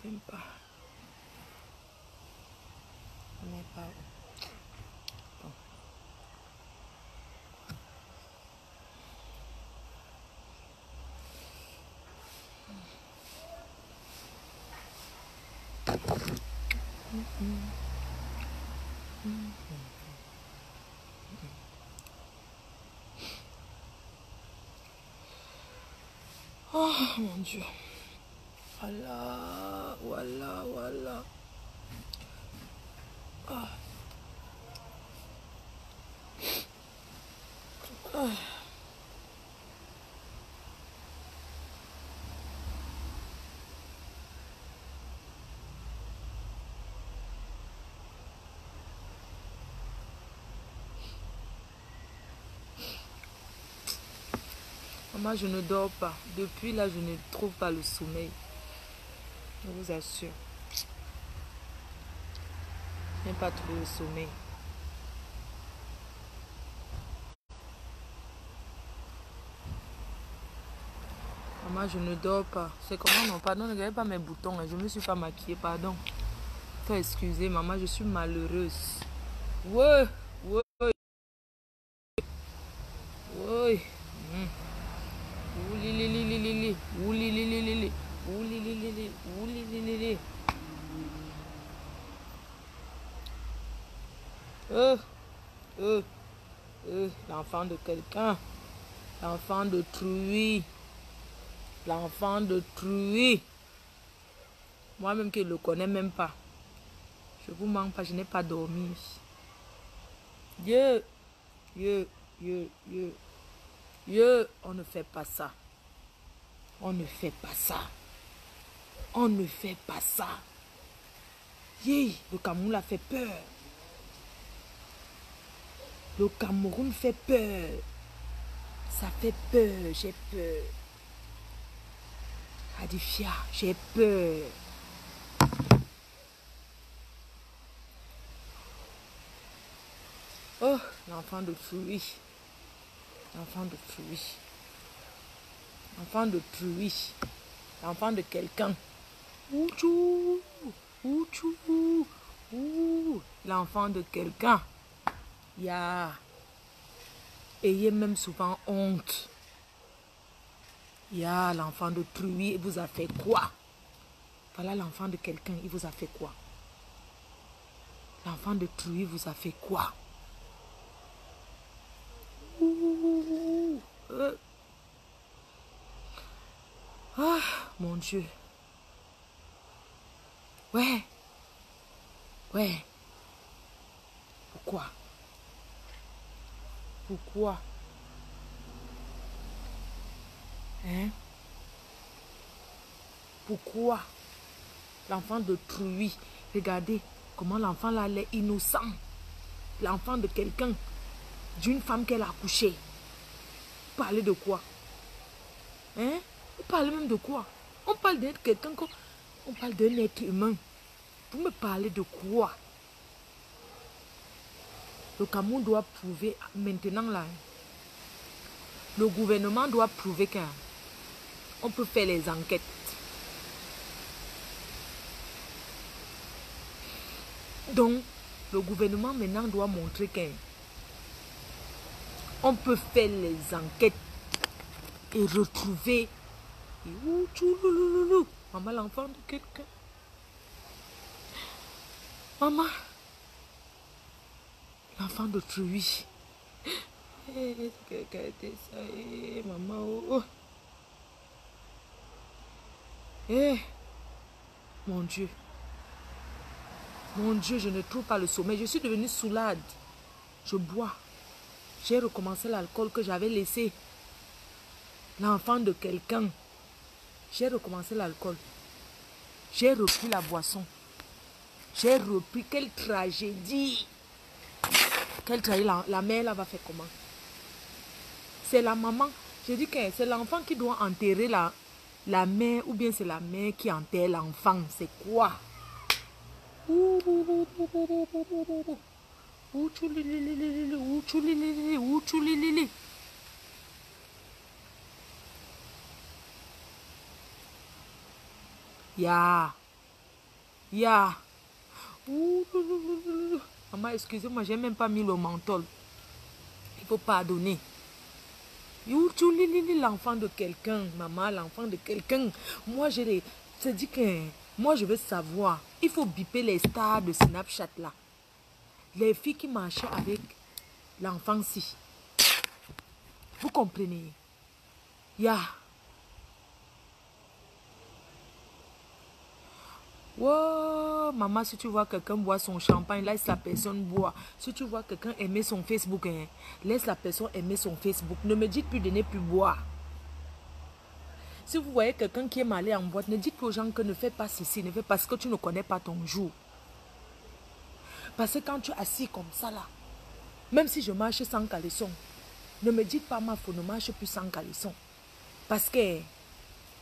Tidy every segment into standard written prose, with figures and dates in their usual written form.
Même pas. On n'est pas. Bon. Oh mon Dieu. Voilà, voilà, voilà. Ah. Ah. Maman, je ne dors pas. Depuis là, je ne trouve pas le sommeil. Je vous assure. Je n'ai pas trouvé le sommeil. Maman, je ne dors pas. C'est comment non? Pardon, ne regardez pas mes boutons. Je ne me suis pas maquillée, pardon. Faut excuser, maman, je suis malheureuse. Ouais, ouais, ouais. Ouli li li li li li. Ouli li li li li. Ouli li li li. Ouli li li li. L'enfant de quelqu'un. L'enfant de Truy. L'enfant de Truy. Moi-même qui ne le connais même pas. Je vous manque pas, je n'ai pas dormi. On ne fait pas ça. On ne fait pas ça. On ne fait pas ça. Le Cameroun a fait peur. Le Cameroun fait peur. Ça fait peur, j'ai peur. Adifia, j'ai peur. Oh, l'enfant de Truy. L'enfant de Truy. L'enfant de Truy. L'enfant de quelqu'un. Ouchou. Ouchou. Ouh. L'enfant de quelqu'un. Ayez même souvent honte. L'enfant de Truy, il vous a fait quoi? Voilà l'enfant de quelqu'un, il vous a fait quoi? L'enfant de Truy vous a fait quoi? Ah, mon Dieu. Ouais. Pourquoi? Pourquoi? L'enfant de Truy. Regardez comment l'enfant là est innocent. L'enfant de quelqu'un. D'une femme qu'elle a accouchée. Vous parlez de quoi? Vous parlez même de quoi? On parle d'être quelqu'un. On parle d'un être humain. Vous me parlez de quoi? Le Cameroun doit prouver maintenant là. Le gouvernement doit prouver qu'on peut faire les enquêtes. Donc, le gouvernement maintenant doit montrer qu'on peut faire les enquêtes et retrouver. Maman, l'enfant de quelqu'un. Maman, l'enfant de Truy. Quelqu'un était ça, maman. Mon Dieu. Mon Dieu, je ne trouve pas le sommeil. Je suis devenue soulade. Je bois. J'ai recommencé l'alcool que j'avais laissé. L'enfant de quelqu'un. J'ai recommencé l'alcool. J'ai repris la boisson. J'ai repris. Quelle tragédie. Quelle tragédie. La mère là va faire comment? C'est la maman. Je dis que c'est l'enfant qui doit enterrer la mère ou bien c'est la mère qui enterre l'enfant. C'est quoi? Ya. Ouh. Maman, excusez-moi, j'ai même pas mis le menthol. Il faut pardonner. Tu lis l'enfant de quelqu'un, maman, l'enfant de quelqu'un. Moi, je les... C'est dit que... Moi, je veux savoir. Il faut biper les stars de Snapchat, là. Les filles qui marchaient avec l'enfant-ci. Vous comprenez? Ya. Wow, maman, si tu vois quelqu'un boire son champagne, laisse la personne boire. Si tu vois quelqu'un aimer son Facebook, hein, laisse la personne aimer son Facebook. Ne me dites plus de ne plus boire. Si vous voyez quelqu'un qui est allé en boîte, ne dites plus aux gens que ne fais pas ceci, ne fais pas parce que tu ne connais pas ton jour. Parce que quand tu es assis comme ça là, même si je marche sans caleçon, ne me dites pas ma faute, ne marche plus sans caleçon. Parce que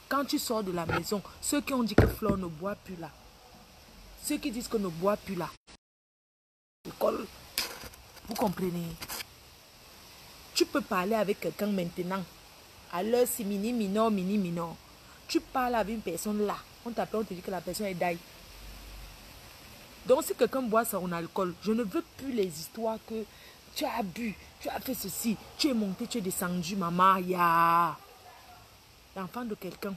quand tu sors de la maison, ceux qui ont dit que Flore ne boit plus là, ceux qui disent que ne boit plus là, vous comprenez? Tu peux parler avec quelqu'un maintenant. À l'heure, c'est minor. Tu parles avec une personne là. On t'appelle, on te dit que la personne est d'ail. Donc, si quelqu'un boit son alcool, je ne veux plus les histoires que tu as bu, tu as fait ceci, tu es monté, tu es descendu, maman. Ya. L'enfant de quelqu'un.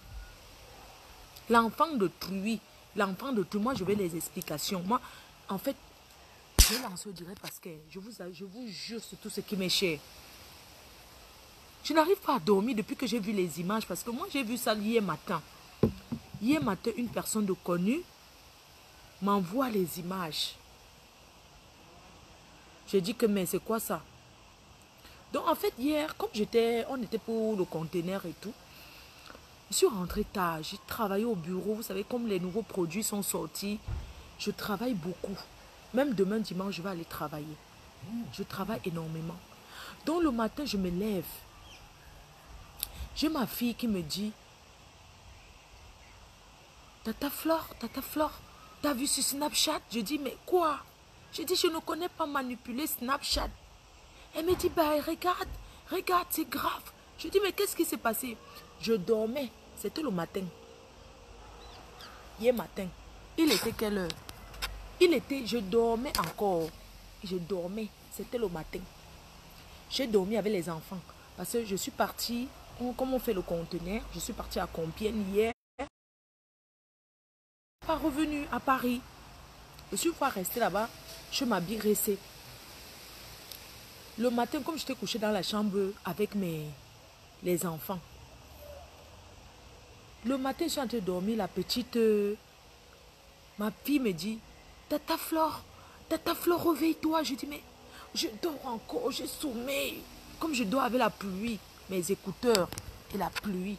L'enfant de truie. L'enfant de tout. Moi, je veux les explications. Moi, en fait, je vais lancer au direct parce que je vous jure sur tout ce qui m'est cher. Je n'arrive pas à dormir depuis que j'ai vu les images parce que moi, j'ai vu ça hier matin. Hier matin, une personne de connue m'envoie les images. J'ai dit que, mais c'est quoi ça? Donc, en fait, hier, comme on était pour le conteneur et tout, je suis rentrée tard. J'ai travaillé au bureau. Vous savez, comme les nouveaux produits sont sortis, je travaille beaucoup. Même demain, dimanche, je vais aller travailler. Je travaille énormément. Donc, le matin, je me lève. J'ai ma fille qui me dit, Tata Flore, t'as vu sur Snapchat? Je dis, mais quoi? Je dis, je ne connais pas manipuler Snapchat. Elle me dit, bah regarde, c'est grave. Je dis, mais qu'est-ce qui s'est passé? Je dormais, c'était le matin. Hier matin, il était quelle heure? Je dormais encore. Je dormais, c'était le matin. J'ai dormi avec les enfants. Parce que je suis partie, comme on fait le conteneur, je suis partie à Compiègne hier. Pas revenu à Paris. Je suis pas restée là-bas. Je m'habille restée. Le matin, comme j'étais couchée dans la chambre avec les enfants. Le matin, je suis en train de dormir. La petite, ma fille me dit, Tata Flore, réveille-toi. Je dis, mais je dors encore, je sommeille. Comme je dors avec la pluie, mes écouteurs et la pluie.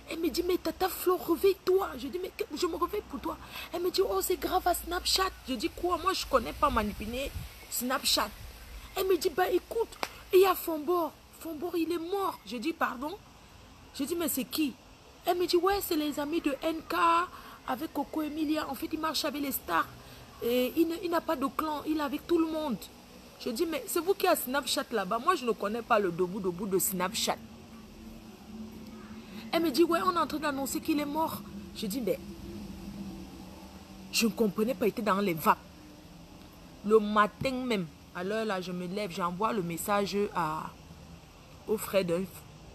Elle me dit, mais Tata Flore, réveille-toi. Je dis, mais je me réveille pour toi. Elle me dit, oh, c'est grave à Snapchat. Je dis, quoi? Moi, je ne connais pas manipuler Snapchat. Elle me dit, bah écoute, il y a Fombor. Fombor, il est mort. Je dis, pardon? Je dis, mais c'est qui? Elle me dit, ouais, c'est les amis de NK avec Coco Emilia. En fait, il marche avec les stars. Et il n'a pas de clan, il est avec tout le monde. Je dis, mais c'est vous qui avez Snapchat là-bas. Moi, je ne connais pas le debout de Snapchat. Elle me dit, ouais, on est en train d'annoncer qu'il est mort. Je dis, mais je ne comprenais pas, il était dans les vapes. Le matin même, à l'heure là, je me lève, j'envoie le message au frère d'un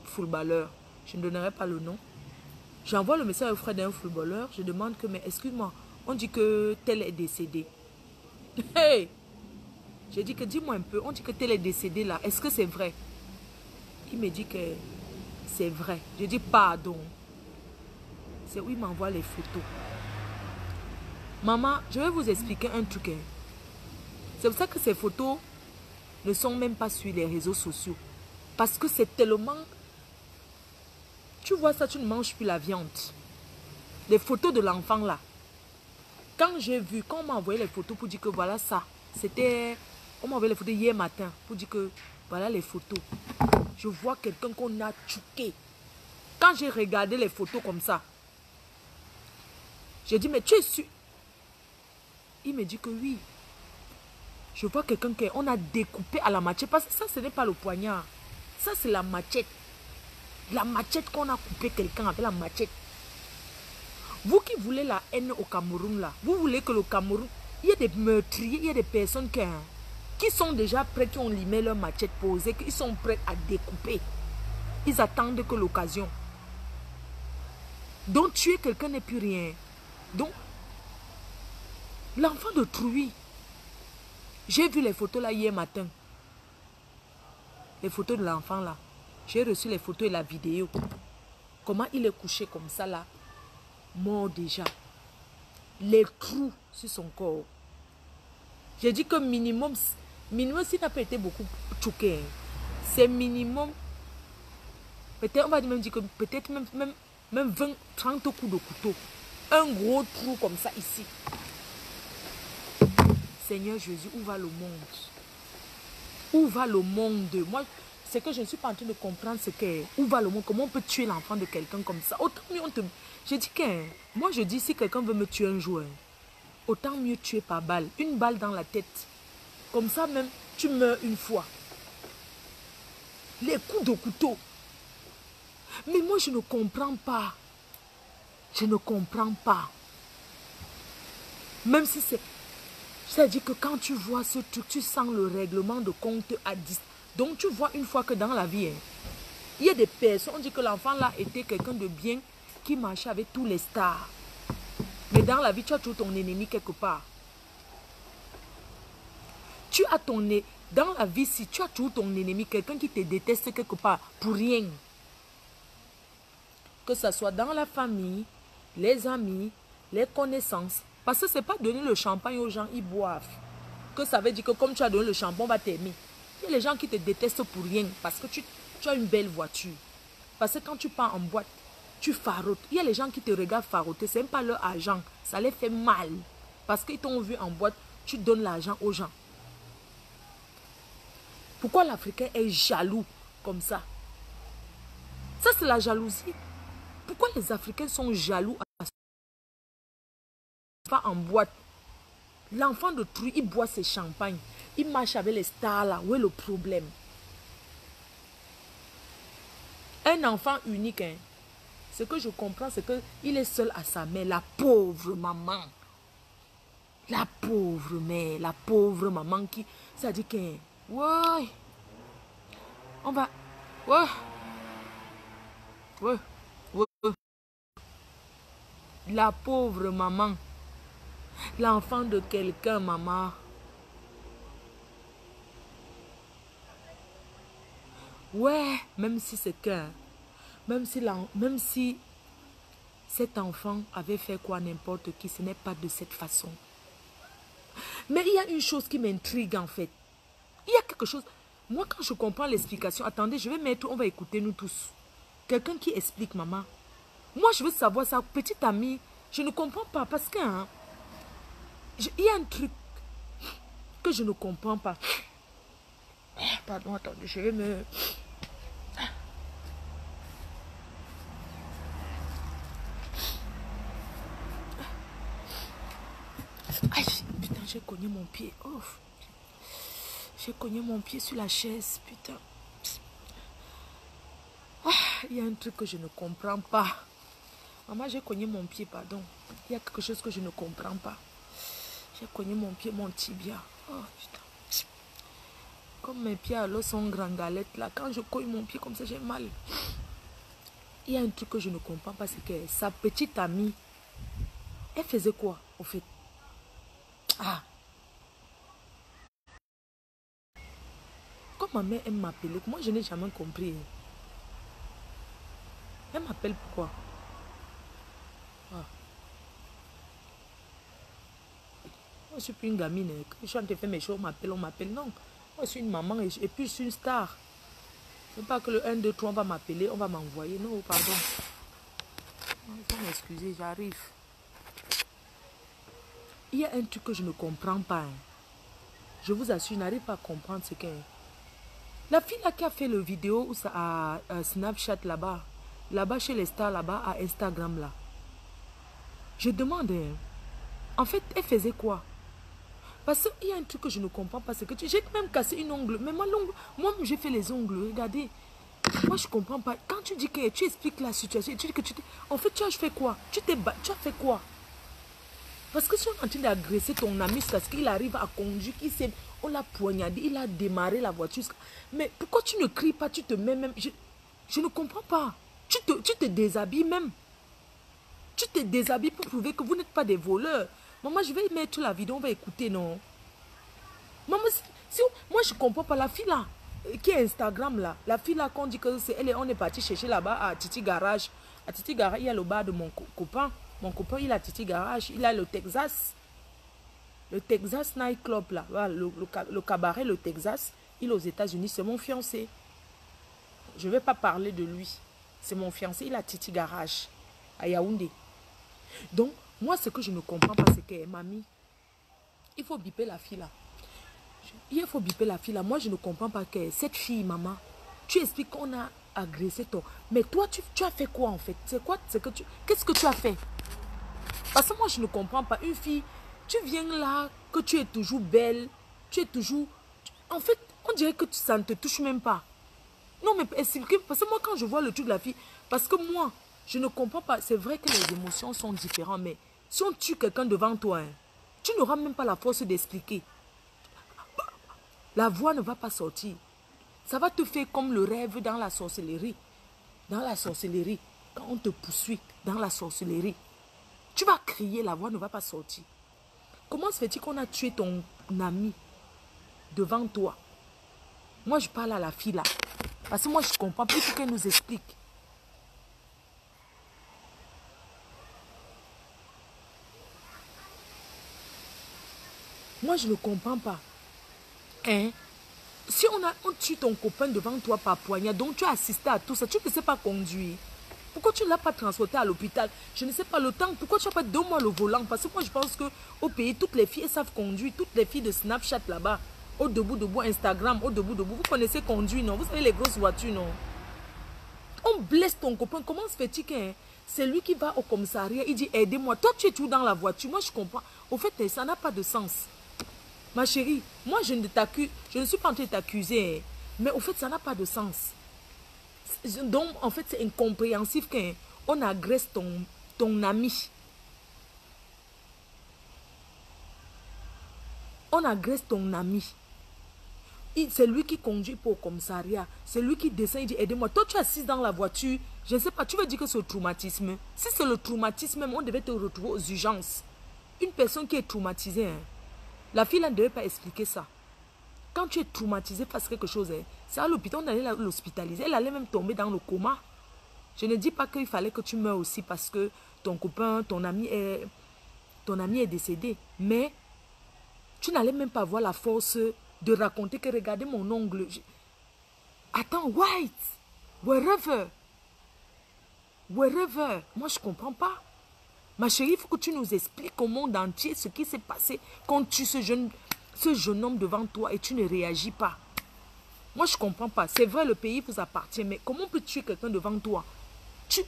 footballeur. Je ne donnerai pas le nom. J'envoie le message au frère d'un footballeur. Je demande que, mais excuse-moi, on dit que tel est décédé. Hey! J'ai dit que, dis-moi un peu, on dit que tel est décédé là. Est-ce que c'est vrai? Il me dit que c'est vrai. Je dis pardon. C'est où il m'envoie les photos. Maman, je vais vous expliquer un truc. C'est pour ça que ces photos ne sont même pas sur les réseaux sociaux. Parce que c'est tellement... Tu vois ça, tu ne manges plus la viande. Les photos de l'enfant là. Quand j'ai vu, quand on m'a envoyé les photos pour dire que voilà ça, c'était... On m'a envoyé les photos hier matin pour dire que voilà les photos. Je vois quelqu'un qu'on a tué. Quand j'ai regardé les photos comme ça, j'ai dit, mais tu es sûr? Il me dit que oui. Je vois quelqu'un qu'on a découpé à la machette. Parce que ça, ce n'est pas le poignard. Ça, c'est la machette. La machette qu'on a coupé quelqu'un avec la machette. Vous qui voulez la haine au Cameroun, là, vous voulez que le Cameroun, il y a des meurtriers, il y a des personnes qui sont déjà prêts, qui ont limé leur machette posée, qui sont prêts à découper. Ils attendent que l'occasion. Donc tuer quelqu'un n'est plus rien. Donc, l'enfant de Trouy, j'ai vu les photos là hier matin. Les photos de l'enfant là. J'ai reçu les photos et la vidéo. Comment il est couché comme ça là. Mort déjà. Les trous sur son corps. J'ai dit que minimum s'il n'a pas été beaucoup choqué. C'est minimum. Peut-être on va même dire que peut-être même 20, 30 coups de couteau. Un gros trou comme ça ici. Seigneur Jésus, où va le monde? Où va le monde? Moi, c'est que je ne suis pas en train de comprendre ce qu'est. Où va le monde? Comment on peut tuer l'enfant de quelqu'un comme ça? Autant mieux on te... Je dis que... Moi, je dis si quelqu'un veut me tuer un jour, autant mieux tuer par balle. Une balle dans la tête. Comme ça même, tu meurs une fois. Les coups de couteau. Mais moi, je ne comprends pas. Je ne comprends pas. Même si c'est... C'est-à-dire que quand tu vois ce truc, tu sens le règlement de compte à 10. Donc tu vois une fois que dans la vie, il y a des personnes, on dit que l'enfant là était quelqu'un de bien qui marchait avec tous les stars. Mais dans la vie, tu as toujours ton ennemi quelque part. Tu as ton ennemi. Dans la vie, si tu as toujours ton ennemi, quelqu'un qui te déteste quelque part, pour rien. Que ce soit dans la famille, les amis, les connaissances. Parce que ce n'est pas donner le champagne aux gens, ils boivent. Que ça veut dire que comme tu as donné le champagne, on va t'aimer. Il y a les gens qui te détestent pour rien. Parce que tu as une belle voiture. Parce que quand tu pars en boîte, tu farotes. Il y a les gens qui te regardent faroter. Ce n'est pas leur argent. Ça les fait mal. Parce qu'ils t'ont vu en boîte, tu donnes l'argent aux gens. Pourquoi l'Africain est jaloux comme ça? Ça, c'est la jalousie. Pourquoi les Africains sont jaloux à en boîte? L'enfant de Trouy, il boit ses champagnes. Il marche avec les stars là. Où est le problème? Un enfant unique, hein. Ce que je comprends, c'est qu'il est seul à sa mère. La pauvre maman. La pauvre mère. La pauvre maman qui... Ça dit que... Ouais. On va... Ouais. Ouais. Ouais. La pauvre maman. L'enfant de quelqu'un, maman. Ouais, même si c'est que... Même si cet enfant avait fait quoi n'importe qui, ce n'est pas de cette façon. Mais il y a une chose qui m'intrigue en fait. Il y a quelque chose... Moi, quand je comprends l'explication... Attendez, je vais mettre... On va écouter nous tous. Quelqu'un qui explique, maman. Moi, je veux savoir ça. Petite amie, je ne comprends pas parce que... Hein, il y a un truc que je ne comprends pas. Pardon, attendez, je vais me... Aïe, putain, j'ai cogné mon pied. Oh. J'ai cogné mon pied sur la chaise, putain. Ah, il y a un truc que je ne comprends pas. Maman, j'ai cogné mon pied, pardon. Il y a quelque chose que je ne comprends pas. J'ai cogné mon pied, mon tibia. Oh, putain. Comme mes pieds alors sont grandes galettes là. Quand je cogne mon pied comme ça, j'ai mal. Il y a un truc que je ne comprends pas, c'est que sa petite amie, elle faisait quoi, au fait? Ah. Comme ma mère aime m'appeler, moi je n'ai jamais compris. Elle m'appelle pourquoi? Ah. Moi, je suis plus une gamine. Quand je suis en train de faire mes choses, on m'appelle. Non. Moi, je suis une maman et puis je suis une star. C'est pas que le 1, 2, 3, on va m'appeler, on va m'envoyer. Non, pardon. Il faut m'excuser, j'arrive. Il y a un truc que je ne comprends pas. Hein. Je vous assure, je n'arrive pas à comprendre ce qu'est. La fille là qui a fait le vidéo où ça a Snapchat là-bas. Là-bas chez les stars, là-bas à Instagram là. Je demande, hein, en fait, elle faisait quoi? Parce qu'il y a un truc que je ne comprends pas, c'est que j'ai même cassé une ongle. Mais moi, j'ai fait les ongles, regardez. Moi, je ne comprends pas. Quand tu dis que tu expliques la situation, tu dis que en fait, tu as fait quoi? Tu as fait quoi? Parce que si on est en train d'agresser ton ami, c'est parce qu'il arrive à conduire, on l'a poignardé, il a démarré la voiture. Mais pourquoi tu ne cries pas, tu te mets même... Je ne comprends pas. Tu te déshabilles même. Tu te déshabilles pour prouver que vous n'êtes pas des voleurs. Maman, je vais mettre la vidéo, on va écouter, non? Maman, moi, je ne comprends pas. La fille là, qui est Instagram là, la fille là qu'on dit que c'est elle, on est parti chercher là-bas à Titi Garage. À Titi Garage, il y a le bar de mon copain. Mon copain, il a Titi Garage, il a le Texas. Le Texas Night Club là, voilà, le cabaret, le Texas, il est aux États-Unis, c'est mon fiancé. Je ne vais pas parler de lui. C'est mon fiancé, il a Titi Garage à Yaoundé. Donc, moi, ce que je ne comprends pas, c'est que, mamie, il faut biper la fille là. Il faut biper la fille là. Moi, je ne comprends pas que cette fille, maman, tu expliques qu'on a agressé ton... Mais toi, tu as fait quoi en fait? C'est quoi? Qu'est-ce que tu as fait? Parce que moi, je ne comprends pas. Une fille, tu viens là, que tu es toujours belle, tu es toujours... En fait, on dirait que ça ne te touche même pas. Non, mais expliquez, parce que moi, quand je vois le truc de la fille, parce que moi, je ne comprends pas. C'est vrai que les émotions sont différentes, mais si on tue quelqu'un devant toi, hein, tu n'auras même pas la force d'expliquer. La voix ne va pas sortir. Ça va te faire comme le rêve dans la sorcellerie. Dans la sorcellerie, quand on te poursuit dans la sorcellerie, tu vas crier, la voix ne va pas sortir. Comment se fait-il qu'on a tué ton ami devant toi? Moi, je parle à la fille là. Parce que moi, je comprends. Il faut qu'elle nous explique. Moi, je ne comprends pas. Hein? Si on tue ton copain devant toi par poignard, donc tu as assisté à tout ça, tu ne sais pas conduire. Pourquoi tu ne l'as pas transporté à l'hôpital? Je ne sais pas le temps. Pourquoi tu n'as pas donné-moi le volant? Parce que moi, je pense qu'au pays, toutes les filles savent conduire. Toutes les filles de Snapchat là-bas, au debout, Instagram, au debout. Vous connaissez conduire, non? Vous savez les grosses voitures, non? On blesse ton copain. Comment se fait-il que c'est lui qui va au commissariat, il dit aidez-moi. Toi, tu es tout dans la voiture. Moi, je comprends. Au fait, ça n'a pas de sens. Ma chérie, moi, je ne suis pas en train de t'accuser. Hein, mais au fait, ça n'a pas de sens. Donc, en fait, c'est incompréhensif qu'on agresse ton ami. On agresse ton ami. C'est lui qui conduit pour le commissariat. C'est lui qui descend, il dit aidez-moi. Toi, tu es assise dans la voiture. Je ne sais pas, tu veux dire que c'est le traumatisme. Si c'est le traumatisme, on devait te retrouver aux urgences. Une personne qui est traumatisée, hein, la fille, elle ne devait pas expliquer ça. Quand tu es traumatisé face à quelque chose, hein, c'est à l'hôpital, on allait l'hospitaliser. Elle allait même tomber dans le coma. Je ne dis pas qu'il fallait que tu meurs aussi parce que ton copain, ton ami est décédé. Mais tu n'allais même pas avoir la force de raconter que regardez mon ongle. Attends, White, wherever. Moi, je ne comprends pas. Ma chérie, il faut que tu nous expliques au monde entier ce qui s'est passé quand tu ce jeune homme devant toi et tu ne réagis pas. Moi, je ne comprends pas. C'est vrai, le pays vous appartient, mais comment on peut tuer quelqu'un devant toi? Tu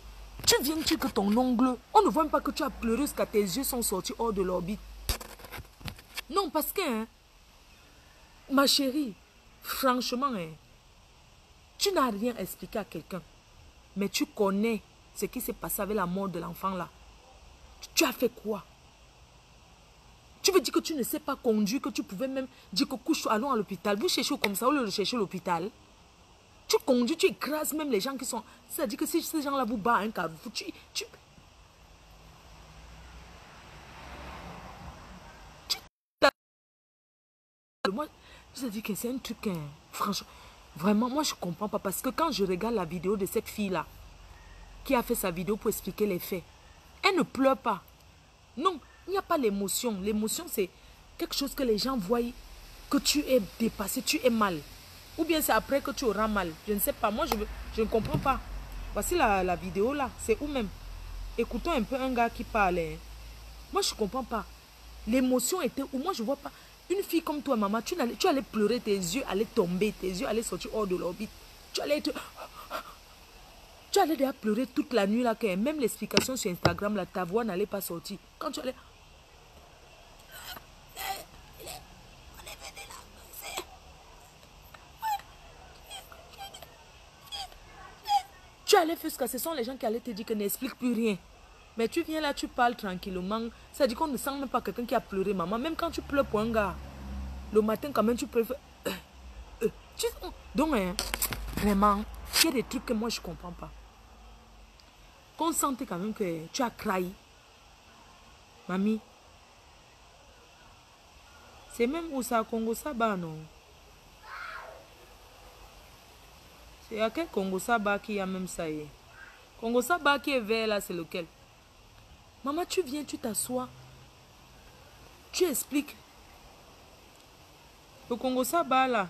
viens tuer que ton ongle. On ne voit même pas que tu as pleuré jusqu'à tes yeux sont sortis hors de l'orbite. Non, parce que, hein, ma chérie, franchement, hein, tu n'as rien expliqué à quelqu'un. Mais tu connais ce qui s'est passé avec la mort de l'enfant là. Tu as fait quoi? Tu veux dire que tu ne sais pas conduire, que tu pouvais même dire que couche, allons à l'hôpital. Vous cherchez comme ça, au lieu de chercher l'hôpital. Tu conduis, tu écrases même les gens qui sont... C'est-à-dire que si ces gens-là vous battent un carrefour, moi, je dis que c'est un truc, hein, franchement, vraiment, moi je ne comprends pas. Parce que quand je regarde la vidéo de cette fille-là, qui a fait sa vidéo pour expliquer les faits, elle ne pleure pas. Non, il n'y a pas l'émotion. L'émotion, c'est quelque chose que les gens voient, que tu es dépassé, tu es mal. Ou bien c'est après que tu auras mal. Je ne sais pas, moi je ne comprends pas. Voici la vidéo là, c'est où même? Écoutons un peu un gars qui parle. Hein. Moi je ne comprends pas. L'émotion était où? Moi je ne vois pas. Une fille comme toi, maman, tu allais pleurer, tes yeux allaient tomber, tes yeux allaient sortir hors de l'orbite. Tu allais déjà pleurer toute la nuit là, que même l'explication sur Instagram, là, ta voix n'allait pas sortir. Quand tu allais... allais frustrer, ce sont les gens qui allaient te dire que n'explique plus rien. Mais tu viens là, tu parles tranquillement. Ça dit qu'on ne sent même pas quelqu'un qui a pleuré, maman. Même quand tu pleures pour un gars, le matin quand même tu peux faire... Donc, hein, vraiment, il y a des trucs que moi je ne comprends pas. Qu'on sentait quand même que tu as crahi. Mamie. C'est même où ça, Congo Saba, non? C'est à quel Congo Saba qui a même ça? Congo Saba qui est vert là, c'est lequel? Maman, tu viens, tu t'assois. Tu expliques. Le Congo Saba là.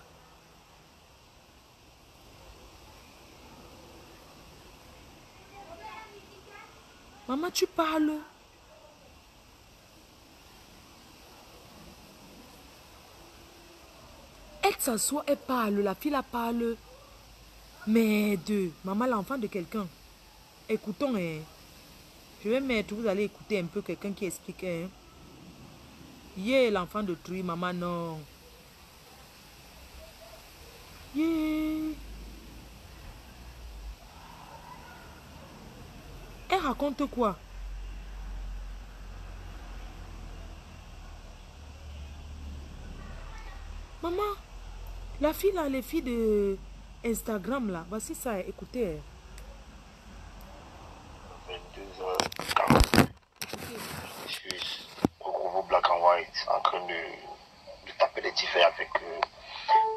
Maman, tu parles. Elle s'assoit, elle parle. La fille la parle. Mais maman, l'enfant de quelqu'un. Écoutons, hein. Je vais mettre, vous allez écouter un peu quelqu'un qui explique. Hein. Yeah, l'enfant de Truy, maman, non. Yeah. Elle raconte quoi? Maman, la fille là, les filles de Instagram là, voici ça, écoutez. 22h40. Je suis au groupe Black and White en train de taper des tifs avec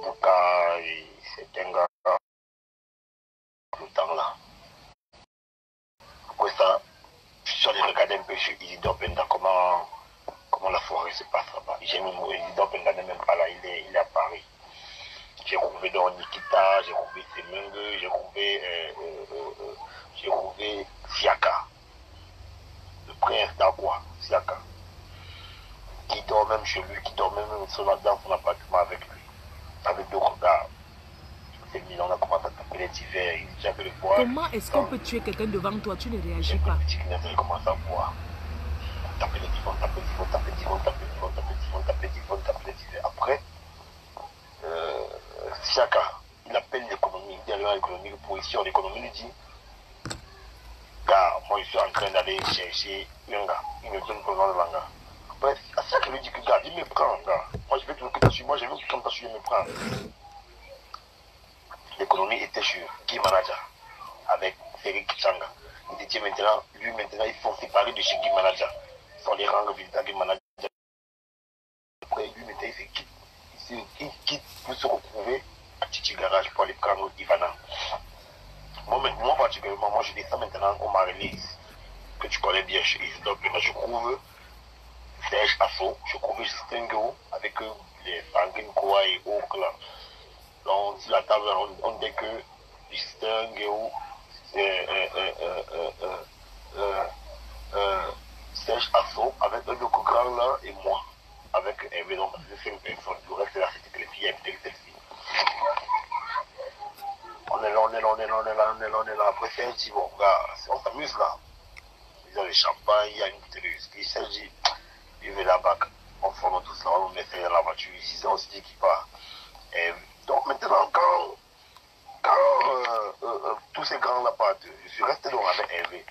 Bouka et certains gars le temps là. Après ça, je suis allé regarder un peu sur Isidore Penda comment la soirée se passe là-bas. J'ai mis Isidore Penda n'est même pas là, il est à Paris. J'ai trouvé dans Nikita, j'ai trouvé Semengue, j'ai trouvé Siaka. Le prince d'Agua, Siaka. Qui dort même chez lui, qui dort même dans son appartement avec lui. Avec d'autres gars. C'est mis, on a commencé à taper les divers, j'avais le bois. Comment est-ce qu'on peut tuer quelqu'un devant toi? Tu ne réagis pas. J'ai commencé à boire. Taper les divers, taper les divers, taper les divers, taper les divers, taper les divers, taper les divers, taper les divers. Après, Siaka, il appelle l'économie, il dit à l'économie, pour ici, l'économie lui dit, gars, moi je suis en train d'aller chercher un gars, il me donne besoin de l'anga. Après, Siaka lui dit que gars, il me prend, gars. Moi je veux que tu suis, moi je veux que quand tu suis, il me prend. L'économie était sur Guy Manager avec Frédéric Changa. Il dit maintenant, il faut séparer de chez Guy Manager. Sans les rendre visiteurs Guy Manager. Après, lui, maintenant, il quitte pour se retrouver à Titi Garage pour aller prendre Ivana. Moi, particulièrement, moi, je descends maintenant au Marie-Lise, que tu connais bien chez Isidore. Je trouve Serge Asso, je trouve Justin Guéou avec les Sanguine Koa et autres là. Donc, sur la table, on dit que Justin Guéou, Serge Asso, avec un autre grand là et moi, avec Hervé, donc c'est 5 personnes. Le reste, là, c'était que les filles invitées celle-ci. On est là. Après, Serge dit, bon, gars, on s'amuse là. Il y a le champagne, il y a une bouteille de whisky. Serge dit, buvez la bac. On forme tous là, on met ça dans la voiture. Ils ont dit qu'il part. Donc maintenant, quand tous ces grands-là partent, je suis resté donc avec Hervé.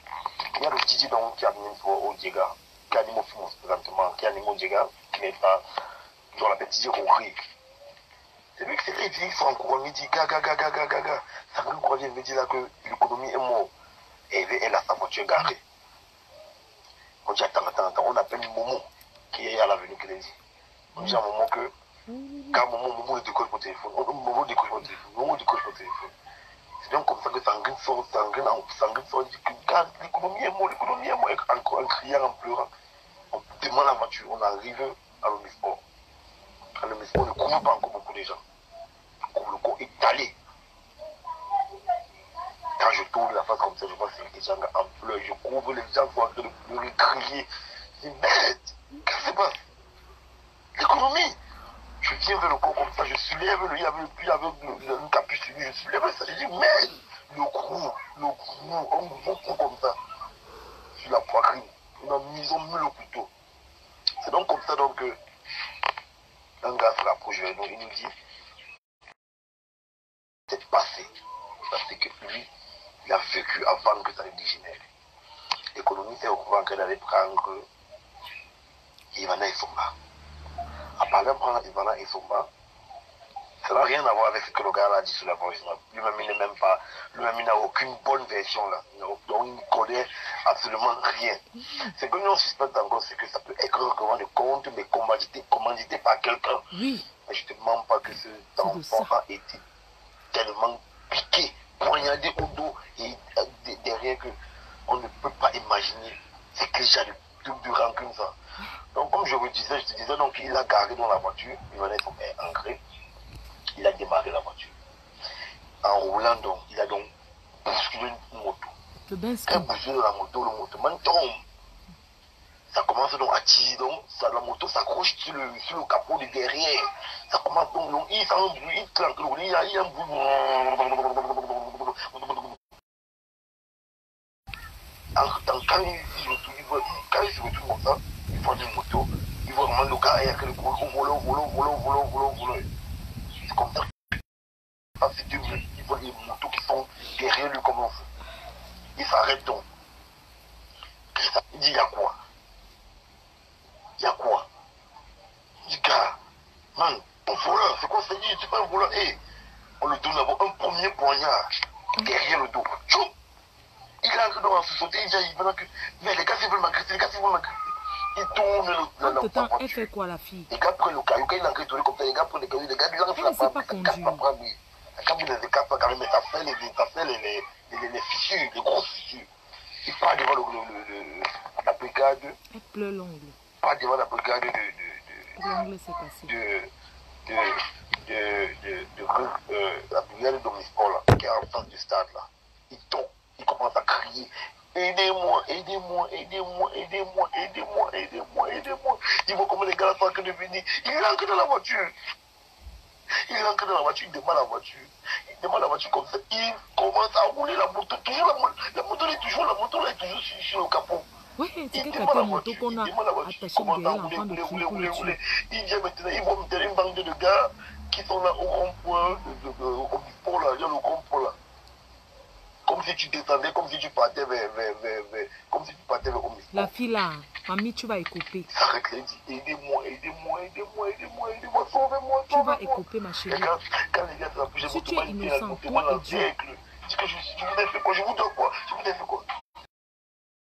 Il y a le Didi donc, qui anime au Diega, qui anime au film présentement, qui anime au Diega, qui n'est pas, on l'appelle Didi Rory. C'est lui qui s'est dit, il faut en courant, il dit, gaga. Ça veut quoi, il me dit là que l'économie est morte. Hervé, elle a sa voiture garée. On dit, attends, on appelle Momo, qui est à l'avenue Kennedy. On dit à Momo que, quand Momo décolle mon téléphone, Momo décolle mon téléphone. C'est donc comme ça que Sanguine sort, il dit que l'économie est morte, en criant, en pleurant. On demande la voiture, on arrive à l'Omnisport. À l'Omnisport, on ne couvre pas encore beaucoup de gens. On couvre le corps étalé. Quand je tourne la face comme ça, je vois les gens en pleurs, je couvre les gens sont en train de pleurer, crier. Je dis, merde, qu'est-ce qui se passe? L'économie. Je viens vers le corps comme ça, je soulève, il y avait une capuche sur lui, je soulève ça, je dis, merde, le cou, un gros coup comme ça, sur la poitrine. Ils ont mis le couteau. C'est donc comme ça donc que un gars se rapproche vers nous, il nous dit, c'est passé. Parce que lui, Il a vécu avant que ça ne dégénère. L'économie, c'est au courant qu'elle allait prendre Ivana Issomba. À part prendre Ivana Issomba, ça n'a rien à voir avec ce que le gars a dit sur la voice. Lui-même, il n'est même pas. Lui-même, il n'a aucune bonne version là. Donc, il ne connaît absolument rien. Ce que nous on suspecte encore, c'est que ça peut être un règlement de compte, mais commandité par quelqu'un. Oui. Mais je ne te mens pas que cet enfant a été tellement piqué, poignardé au dos et derrière que on ne peut pas imaginer ce qu'il y a de rancune ça. Donc, comme je te disais, donc, il a garé dans la voiture, il venait être ancré. Il a démarré la voiture. En roulant donc, il a donc bousculé une moto. Quand il a bousculé la moto, le motoman tombe. Ça commence donc à tirer, donc la moto s'accroche sur le capot de derrière. Ça commence donc, il sent un bruit, il clanque, il y a un bruit. Quand il se retrouve comme ça, il voit une moto, il voit vraiment le gars, il y a que le volant. C'est comme ça. C'est deux minutes, il voit les motos qui sont derrière lui comme un fou. Il s'arrête donc. Il dit, il y a quoi? Il y a quoi? Il dit, gars, man, un voleur, c'est quoi ça? Il dit, c'est pas un voleur. Hey, on lui donne d'abord un premier poignard derrière le dos. Tchou! Il entre dans la société, il dit, mais les gars, ils veulent m'agresser, Il tourne la voiture. Elle fait quoi, la fille? Les gars prennent le caillou, quand il enquête comme ça, les gars prennent le caillou, les gars lancent la barre, ça casse la barre, mais les casse pas carrément, ça fait les fissures, les grosses fissures. Il part devant la brigade. Elle pleure l'ongle. Il part devant la brigade l'ongle s'est passé. La brigade d'Omnisport, là, qui est en face du stade, là. Il tombe, il commence à crier. Aidez-moi. Il voit comment les gars sont en train de venir. Il entre dans la voiture. Il démarre la voiture. Il démarre la voiture comme ça. Il commence à rouler la moto. La moto est toujours sur le capot. Oui, c'est quelqu'un moto qu'on a attaché derrière l'enfant de rouler. Il vient maintenant, il voit une bande de gars qui sont là au rond-point, au bisport là, il y a le rond-point là. Comme si tu descendais, comme si tu partais vers Omnisport. La fille là, mamie, tu vas écouper. Il s'arrête là, il dit, aidez-moi, sauvez-moi. Tu vas écouper, ma chérie. Quand les gars s'appuient, si tu es innocent, toi et Dieu. Je vous ai fait quoi? Je vous donne quoi? Je vous ai fait quoi?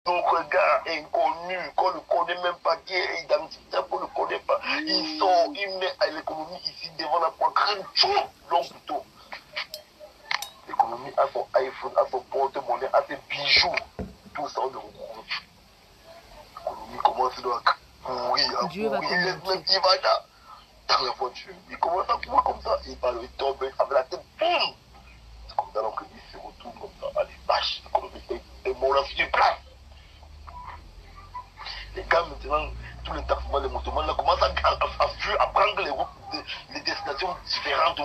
Donc, gars inconnu, qu'on ne connaît même pas, qui est identitaire, qu'on ne connaît pas, il sort, il met à l'économie ici devant la poitrine, donc plutôt. L'économie a son iPhone, a son porte-monnaie, a ses bijoux, tout ça on le retrouve. L'économie commence donc à courir, il laisse même Ivana dans la voiture, il commence à courir comme ça, il tombe avec la tête, boum! C'est comme ça donc il se retrouve comme ça, allez, vache, l'économie est mort là sur place. Les gars maintenant, tous les taximans, les motomans, là commencent à fuir, à prendre les routes, les destinations différentes.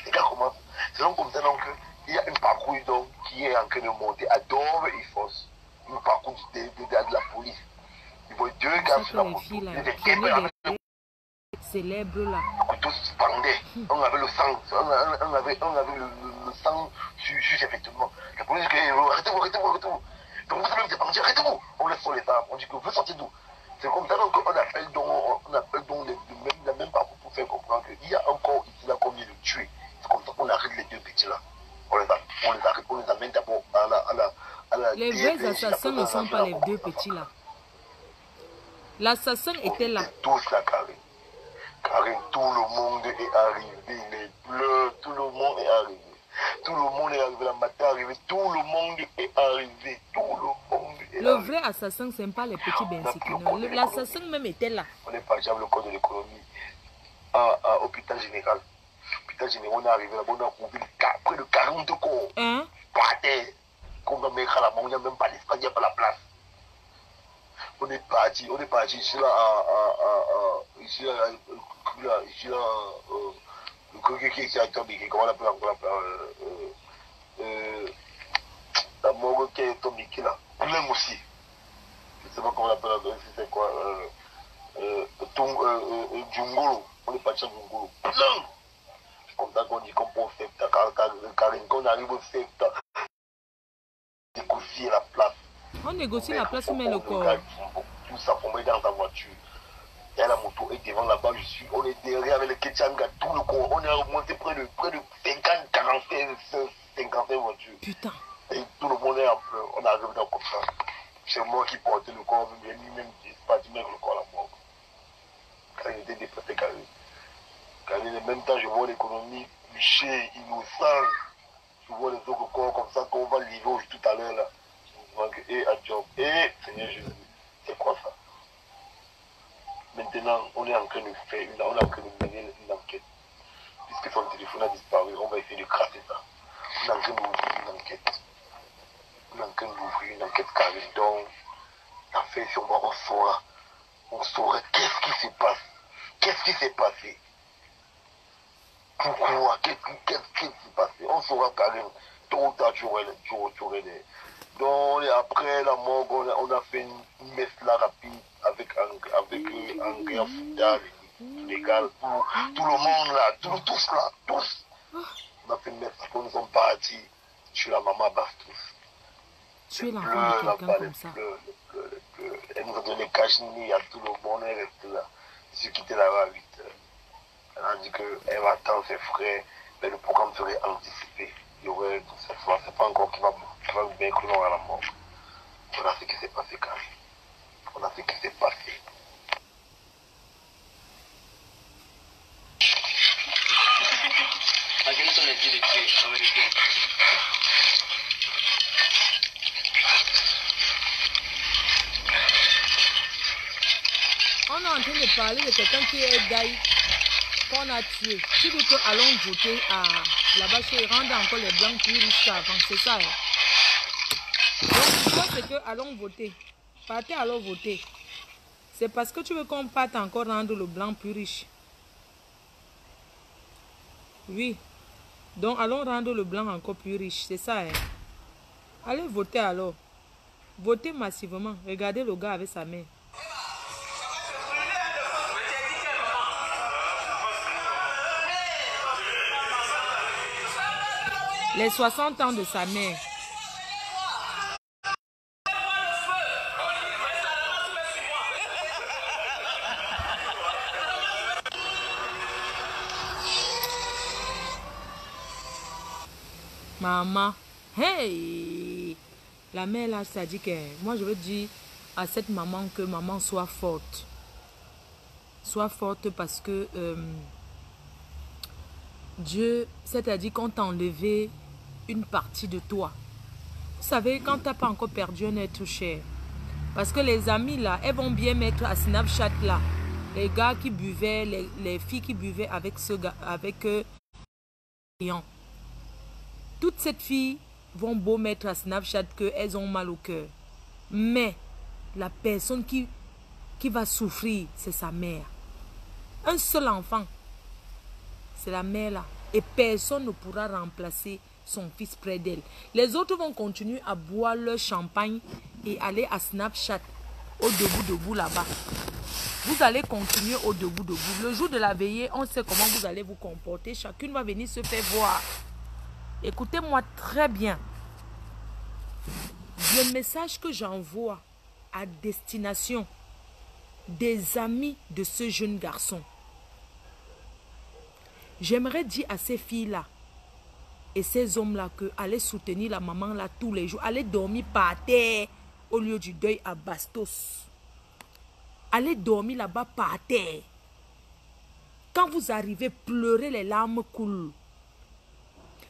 Les gars commencent. C'est donc comme ça donc il y a un parcours donc qui est en train de monter à Dover et Foss. Un parcours de la police. Il voit deux gars sur la moto. Célèbre là. Tous pendaient. On avait le sang. On avait le sang sur ses vêtements. La police dit arrêtez-vous. Donc vous même on dit arrêtez-vous, on laisse les armes, on dit que vous sortez d'où. C'est comme ça qu'on appelle donc la même parcours pour faire comprendre qu'il y a encore ici là combien de tués. C'est comme ça qu'on arrête les deux petits là. On les amène d'abord à la les vrais assassins ne sont pas les deux petits là. L'assassin était là. Tous là, Karine, tout le monde est arrivé, les bleus, tout le monde est arrivé. Tout le monde est arrivé, la matin est arrivé, tout le monde est arrivé, Le vrai assassin, ce n'est pas les petits bensiquineurs. L'assassin même était là. On est parti avec le code de l'économie à l'hôpital général. L'hôpital général, on est arrivé là-bas, on a trouvé près de 40 corps. Par terre. Comme on met à la main, il n'y a même pas l'espace, il n'y a pas la place. On est parti ici là, le coquet qui est tombé, comment on appelle encore la morgue qui est tombée là, même aussi. Je ne sais pas comment on appelle, c'est quoi, Djungolo, on est parti à Djungolo. Plein. comme ça qu'on dit qu'on peut faire, quand on arrive au faire, négocier la place. On négocie la place, on met le corps. Tout ça pour mettre dans ta voiture. Il y a la moto est devant là-bas, on est derrière avec le Ketchanga, tout le corps. On est remonté près de 50, 45 voitures. Putain. Et tout le monde est en pleurs. On arrive dans comme ça. C'est moi qui portais le corps, lui-même, c'est pas du même le corps là mort. Quand il était déporté, quand en même temps, je vois l'économie touchée, innocente. Je vois les autres corps comme ça qu'on va livrer tout à l'heure là. Je me dis que, à job, Seigneur Jésus, c'est quoi ça? Maintenant, on est en train de faire on est en train de mener une enquête. Puisque son téléphone a disparu, on va essayer de crasser ça. On est en train d'ouvrir une enquête. On est en train d'ouvrir une enquête carrée. Donc, l'affaire sur moi, on saura qu'est-ce qui se passe. Qu'est-ce qui s'est passé? Pourquoi? Qu'est-ce qui s'est passé? On saura carrément. Tôt ou tard, tu aurais des... Donc, après la mort, on a fait une messe là rapide avec un grand foutard légal. Tout le monde là, tous là, tous. On a fait une messe, après nous sommes partis. Je suis la maman Bastos. Tu es l'enfant de quelqu'un comme ça. Elle nous a donné cachini à tout le monde, elle est restée là. Je suis quitté là-bas à 8 heures. Elle a dit qu'elle va attendre ses frères, mais le programme serait anticipé. Il y aurait tout ça. C'est pas encore qui va bien que l'on à la mort. On a ce qui s'est passé quand même. On a ce qui s'est passé. À quelles sont les villes américaines? On est en train de parler de quelqu'un qui est Daï, qu'on a tué. Tu dis que allons voter à là-bas chez rendre encore les blancs plus riches avant, c'est ça. Donc, toi, c'est que allons voter. Partez alors voter. C'est parce que tu veux qu'on parte encore rendre le blanc plus riche. Oui. Donc, allons rendre le blanc encore plus riche, c'est ça. Allez voter alors. Votez massivement. Regardez le gars avec sa mère. Les 60 ans de sa mère. Maman. Hey! La mère là, ça dit que moi je veux dire à cette maman que maman soit forte. Sois forte parce que Dieu, c'est-à-dire qu'on t'a enlevé une partie de toi. Vous savez, quand tu n'as pas encore perdu un être cher, parce que les amis là, elles vont bien mettre à Snapchat là, les gars qui buvaient, les filles qui buvaient avec ce gars, avec toutes ces filles vont beau mettre à Snapchat qu'elles ont mal au cœur. Mais la personne qui va souffrir, c'est sa mère. Un seul enfant, c'est la mère là. Et personne ne pourra remplacer son fils près d'elle. Les autres vont continuer à boire leur champagne et aller à Snapchat au debout là-bas. Vous allez continuer au debout. Le jour de la veillée, on sait comment vous allez vous comporter. Chacune va venir se faire voir. Écoutez-moi très bien. Le message que j'envoie à destination des amis de ce jeune garçon. J'aimerais dire à ces filles-là et ces hommes-là que allez soutenir la maman là tous les jours. Allez dormir par terre au lieu du deuil à Bastos. Allez dormir là-bas par terre. Quand vous arrivez, pleurez, les larmes coulent.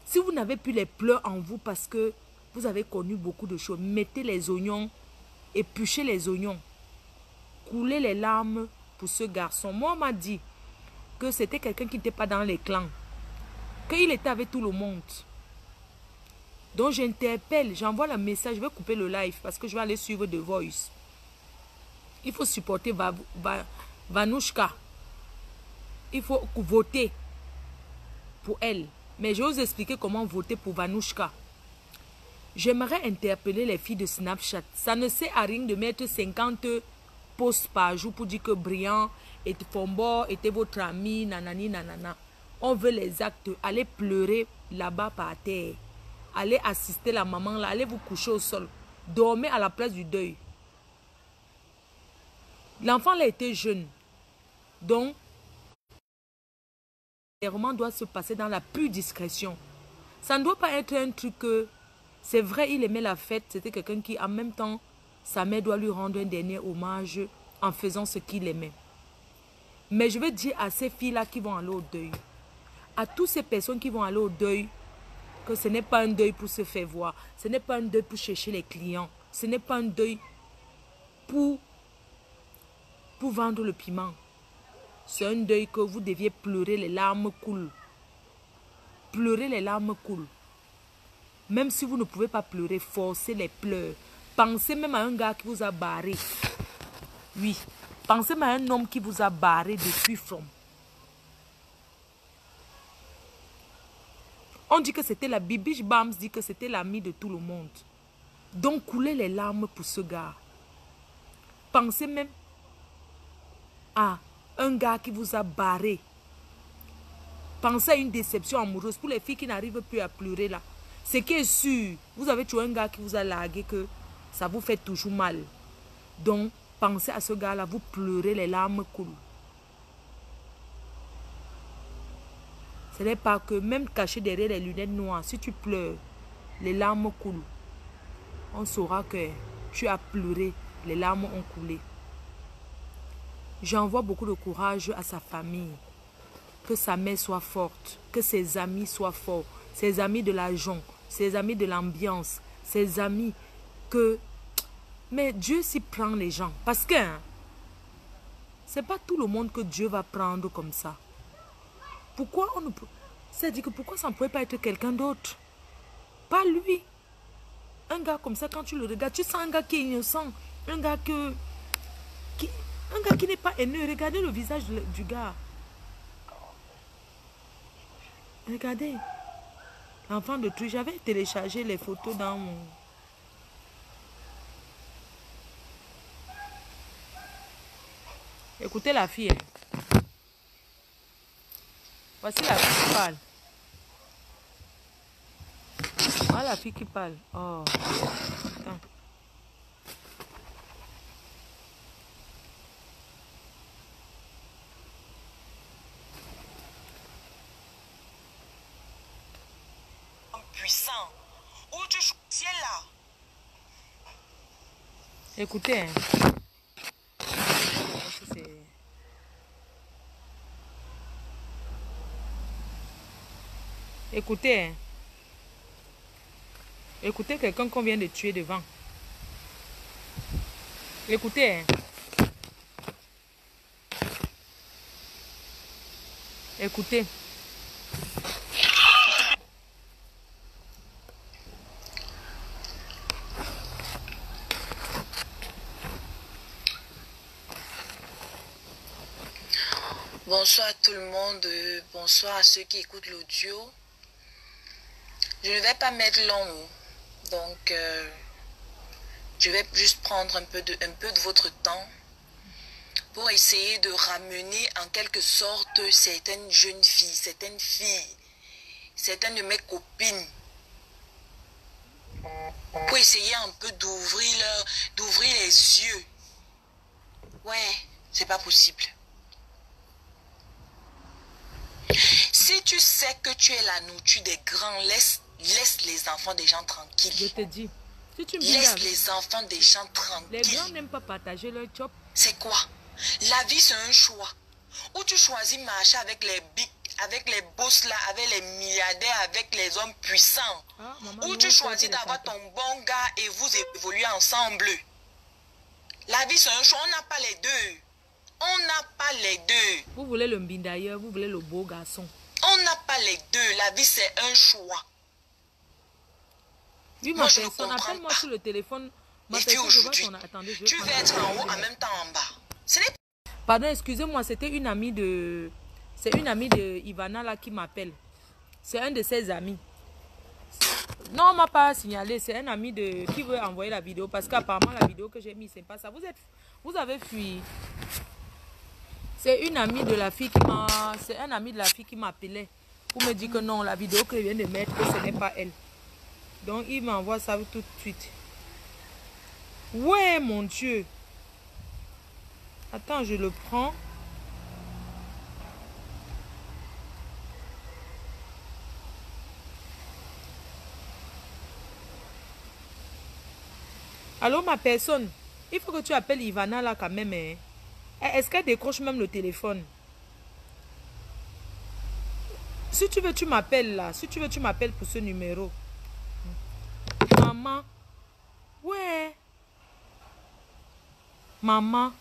Si vous n'avez plus les pleurs en vous parce que vous avez connu beaucoup de choses, mettez les oignons, épluchez les oignons. Coulez les larmes pour ce garçon. Moi, on m'a dit que c'était quelqu'un qui n'était pas dans les clans. Qu'il était avec tout le monde. Donc j'interpelle, j'envoie le message, je vais couper le live parce que je vais aller suivre The Voice. Il faut supporter Vanouchka. Il faut voter pour elle. Mais je vais vous expliquer comment voter pour Vanouchka. J'aimerais interpeller les filles de Snapchat. Ça ne sert à rien de mettre 50 posts par jour pour dire que Brian et Fombo était votre ami, nanani, nanana. On veut les actes. Allez pleurer là-bas par terre. Allez assister la maman là. Allez vous coucher au sol. Dormez à la place du deuil. L'enfant là était jeune. Donc, l'enterrement doit se passer dans la plus discrétion. Ça ne doit pas être un truc que... C'est vrai, il aimait la fête. C'était quelqu'un qui, en même temps, sa mère doit lui rendre un dernier hommage en faisant ce qu'il aimait. Mais je veux dire à ces filles-là qui vont aller au deuil, à toutes ces personnes qui vont aller au deuil, que ce n'est pas un deuil pour se faire voir, ce n'est pas un deuil pour chercher les clients, ce n'est pas un deuil pour vendre le piment. C'est un deuil que vous deviez pleurer, les larmes coulent. Pleurer, les larmes coulent. Même si vous ne pouvez pas pleurer, forcez les pleurs. Pensez même à un gars qui vous a barré. Oui. Pensez même à un homme qui vous a barré depuis From. On dit que c'était la Bibiche Bams, dit que c'était l'ami de tout le monde. Donc, coulez les larmes pour ce gars. Pensez même à un gars qui vous a barré. Pensez à une déception amoureuse. Pour les filles qui n'arrivent plus à pleurer là. Ce qui est sûr, vous avez toujours un gars qui vous a largué que ça vous fait toujours mal. Donc, pensez à ce gars-là, vous pleurez, les larmes coulent. Ce n'est pas que même caché derrière les lunettes noires, si tu pleures, les larmes coulent. On saura que tu as pleuré, les larmes ont coulé. J'envoie beaucoup de courage à sa famille. Que sa mère soit forte, que ses amis soient forts, ses amis de l'argent, ses amis de l'ambiance, ses amis que... Mais Dieu s'y prend les gens. Parce que c'est pas tout le monde que Dieu va prendre comme ça. Pourquoi on ne peut... C'est-à-dire que pourquoi ça ne pourrait pas être quelqu'un d'autre? Pas lui. Un gars comme ça, quand tu le regardes, tu sens un gars qui est innocent. Un gars qui n'est pas haineux. Regardez le visage du gars. Regardez. L'enfant de truie. J'avais téléchargé les photos dans mon... Écoutez la fille. Hein. Voici la fille qui parle. Voilà la fille qui parle. Oh. Attends. Puissant. Où tu choisis là? Écoutez. Hein. Écoutez. Hein. Écoutez quelqu'un qu'on vient de tuer devant. Écoutez. Hein. Écoutez. Bonsoir à tout le monde, bonsoir à ceux qui écoutent l'audio. Je ne vais pas mettre long, donc je vais juste prendre un peu de votre temps pour essayer de ramener en quelque sorte certaines jeunes filles, certaines de mes copines, pour essayer un peu d'ouvrir les yeux. Ouais, c'est pas possible. Si tu sais que tu es la nourriture des grands, laisse les enfants des gens tranquilles. Je te dis. Si tu me laisse les enfants des gens tranquilles. Les grands n'aiment pas partager leur chop. C'est quoi? La vie, c'est un choix. Où tu choisis marcher avec les big, avec les boss là, avec les milliardaires, avec les hommes puissants. Ah, maman, où tu choisis d'avoir ton bon gars et vous évoluer ensemble. La vie, c'est un choix. On n'a pas les deux. On n'a pas les deux. Vous voulez le mbindailleur, vous voulez le beau garçon. On n'a pas les deux. La vie, c'est un choix. Oui, ma personne, appelle-moi sur le téléphone. Ma personne, aujourd'hui, tu veux être en haut en même temps en bas. Pardon, excusez-moi, c'était une amie de... C'est une amie de Ivana là qui m'appelle. C'est un de ses amis. Non, on ne m'a pas signalé. C'est un ami qui veut envoyer la vidéo. Parce qu'apparemment, la vidéo que j'ai mise, c'est pas ça. Vous avez fui. C'est une amie de la fille qui m'a... C'est un ami de la fille qui m'appelait. pour me dire que non, la vidéo que je viens de mettre, que ce n'est pas elle. Donc, il m'envoie ça tout de suite. Ouais, mon Dieu. Attends, je le prends. Allô, ma personne. Il faut que tu appelles Ivana là quand même. Hein. Est-ce qu'elle décroche même le téléphone? Si tu veux, tu m'appelles là. Si tu veux, tu m'appelles pour ce numéro. Maman. Ouais. Maman.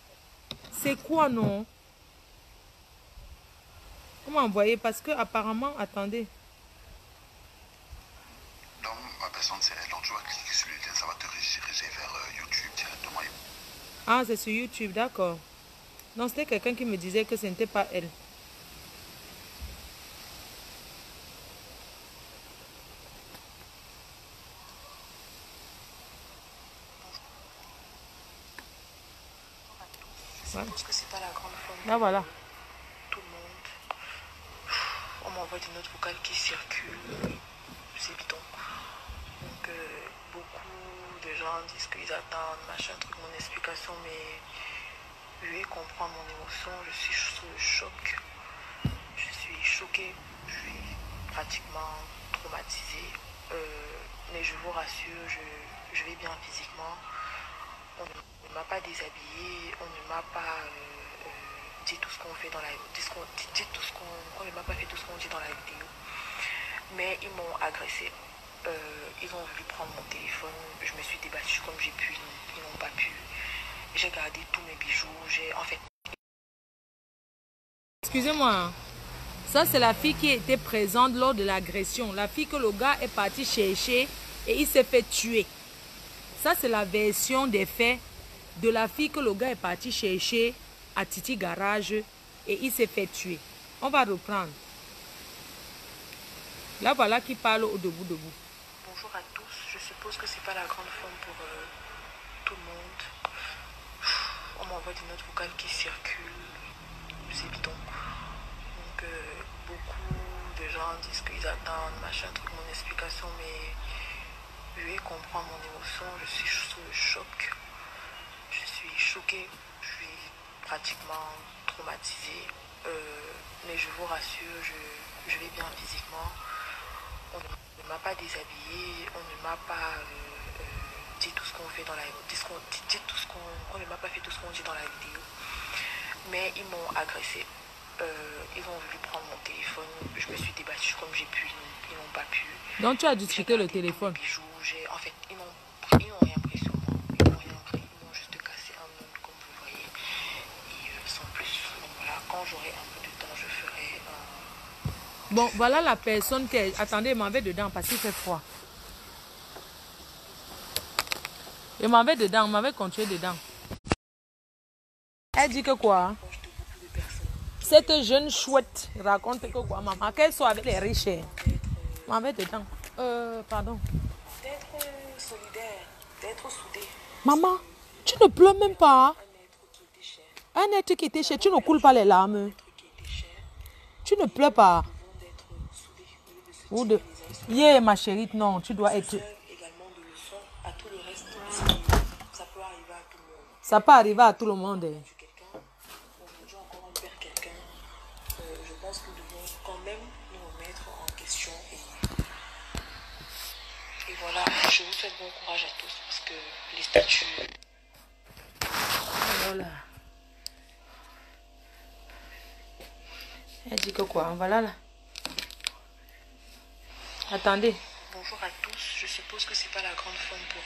C'est quoi, non? On m'a envoyé parce que apparemment, attendez. Non, ma personne, c'est elle. Donc, tu vas cliquer sur le lien, ça va te rediriger vers YouTube directement. Ah, c'est sur YouTube, d'accord. Non, c'était quelqu'un qui me disait que ce n'était pas elle. Je pense que c'est pas la grande forme. Là, voilà. Tout le monde. On m'envoie des notes vocales qui circulent. C'est bidon. Donc, beaucoup de gens disent qu'ils attendent, machin, truc, mon explication, mais je vais comprendre mon émotion. Je suis sous le choc. Je suis choquée. Je suis pratiquement traumatisée. Mais je vous rassure, je vais bien physiquement. On ne m'a pas déshabillée, on ne m'a pas dit tout ce qu'on fait dans la vidéo. On ne m'a pas fait tout ce qu'on dit dans la vidéo. Mais ils m'ont agressée. Ils ont voulu prendre mon téléphone. Je me suis débattue comme j'ai pu. Ils n'ont pas pu. J'ai gardé tous mes bijoux. En fait. Excusez-moi. Ça, c'est la fille qui était présente lors de l'agression. La fille que le gars est parti chercher et il s'est fait tuer. Ça, c'est la version des faits de la fille que le gars est parti chercher à Titi Garage et il s'est fait tuer. On va reprendre. Là, voilà qui parle au debout. Bonjour à tous. Je suppose que c'est pas la grande forme pour tout le monde. On m'envoie des notes vocales qui circulent. C'est bidon. Donc, beaucoup de gens disent qu'ils attendent, machin, truc, mon explication, mais je vais comprendre mon émotion. Je suis sous le choc. Je suis choquée. Je suis pratiquement traumatisée. Mais je vous rassure, je vais bien physiquement. On ne m'a pas déshabillée, on ne m'a pas dit tout ce qu'on fait dans la on ne m'a pas fait tout ce qu'on dit dans la vidéo. Mais ils m'ont agressée. Ils ont voulu prendre mon téléphone. Je me suis débattue comme j'ai pu. Ils n'ont pas pu. Donc tu as discuté le téléphone. Bijoux. En fait, ils n'ont rien pris sur moi. Ils n'ont rien pris. Ils m'ont juste cassé un ongle comme vous voyez. Et sans plus. Donc voilà, quand j'aurai un peu de temps, je ferai Bon, voilà la personne qui est... Attendez, il m'en va dedans parce qu'il fait froid. Il m'en va dedans, il m'en va continuer dedans. Elle dit que quoi? Cette jeune chouette raconte que quoi, maman? Qu'elle soit avec les riches. M'en va dedans. Pardon. d'être solidaire, d'être soudé. Maman, tu ne pleures même pas. Un être qui était cher. Un être qui était cher, tu ne coules pas les larmes. Un être qui était cher. Tu ne pleures pas. D'être soudé. Ou de... Yeah, ma chérie, non, tu dois être... Également de leçons à tout le reste. Ça peut arriver à tout le monde. Ça peut arriver à tout le monde. Quelqu'un, aujourd'hui encore on perd quelqu'un. Je pense que nous devons quand même nous remettre en question. Et voilà, je vous souhaite bon courage à tous parce que les statuts... Voilà. Elle dit que quoi? Voilà là. Attendez. Bonjour à tous, je suppose que c'est pas la grande forme pour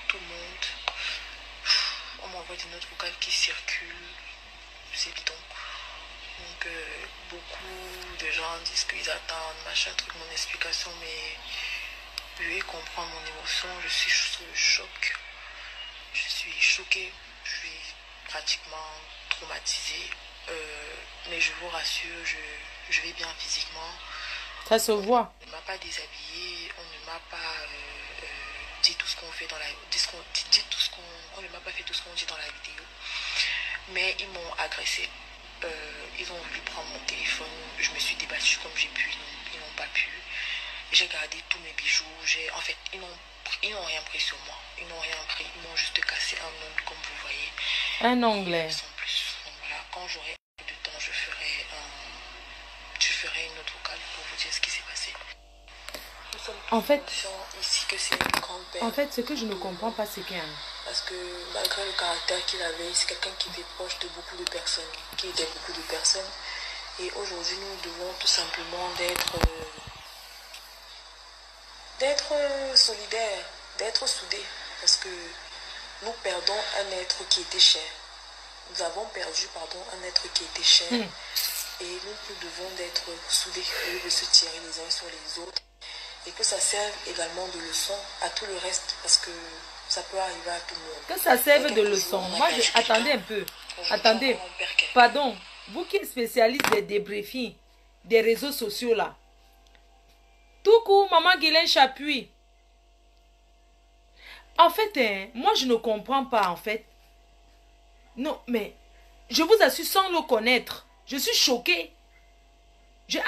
tout le monde. On m'envoie des notes vocales qui circulent. C'est bidon. Donc beaucoup de gens disent qu'ils attendent, machin, truc, mon explication, mais je vais comprendre mon émotion. Je suis sous le choc. Je suis choquée. Je suis pratiquement traumatisée. Mais je vous rassure, je vais bien physiquement. Ça se voit. On ne m'a pas déshabillée, on ne m'a pas dit tout ce qu'on fait dans la on ne m'a pas fait tout ce qu'on dit dans la vidéo. Mais ils m'ont agressée. Ils ont voulu prendre mon téléphone. Je me suis débattue comme j'ai pu. Ils n'ont pas pu. J'ai gardé tous mes bijoux. En fait, ils n'ont rien pris sur moi. Ils n'ont rien pris. Ils m'ont juste cassé un ongle, comme vous voyez. Un ongle. Sans plus. Donc voilà, quand j'aurai un peu de temps, je ferai une autre vocale pour vous dire ce qui s'est passé. En fait, ici que c'est une grand-père. En fait, ce que je ne comprends pas, c'est qu'un... Parce que malgré le caractère qu'il avait, c'est quelqu'un qui était proche de beaucoup de personnes, qui aidait beaucoup de personnes. Et aujourd'hui, nous devons tout simplement d'être solidaires, d'être soudés. Parce que nous perdons un être qui était cher. Nous avons perdu, un être qui était cher. Et nous devons d'être soudés, au lieu de se tirer les uns sur les autres. Et que ça serve également de leçon à tout le reste, parce que ça peut arriver à tout le monde. Que ça serve de leçon. Moi, attendez un peu. Attendez. Pardon. Vous qui êtes spécialiste des débriefings, des réseaux sociaux là. Tout court, maman Guylaine Chapuis. En fait, moi, je ne comprends pas, en fait. Non, mais je vous assure, sans le connaître, je suis choquée. Je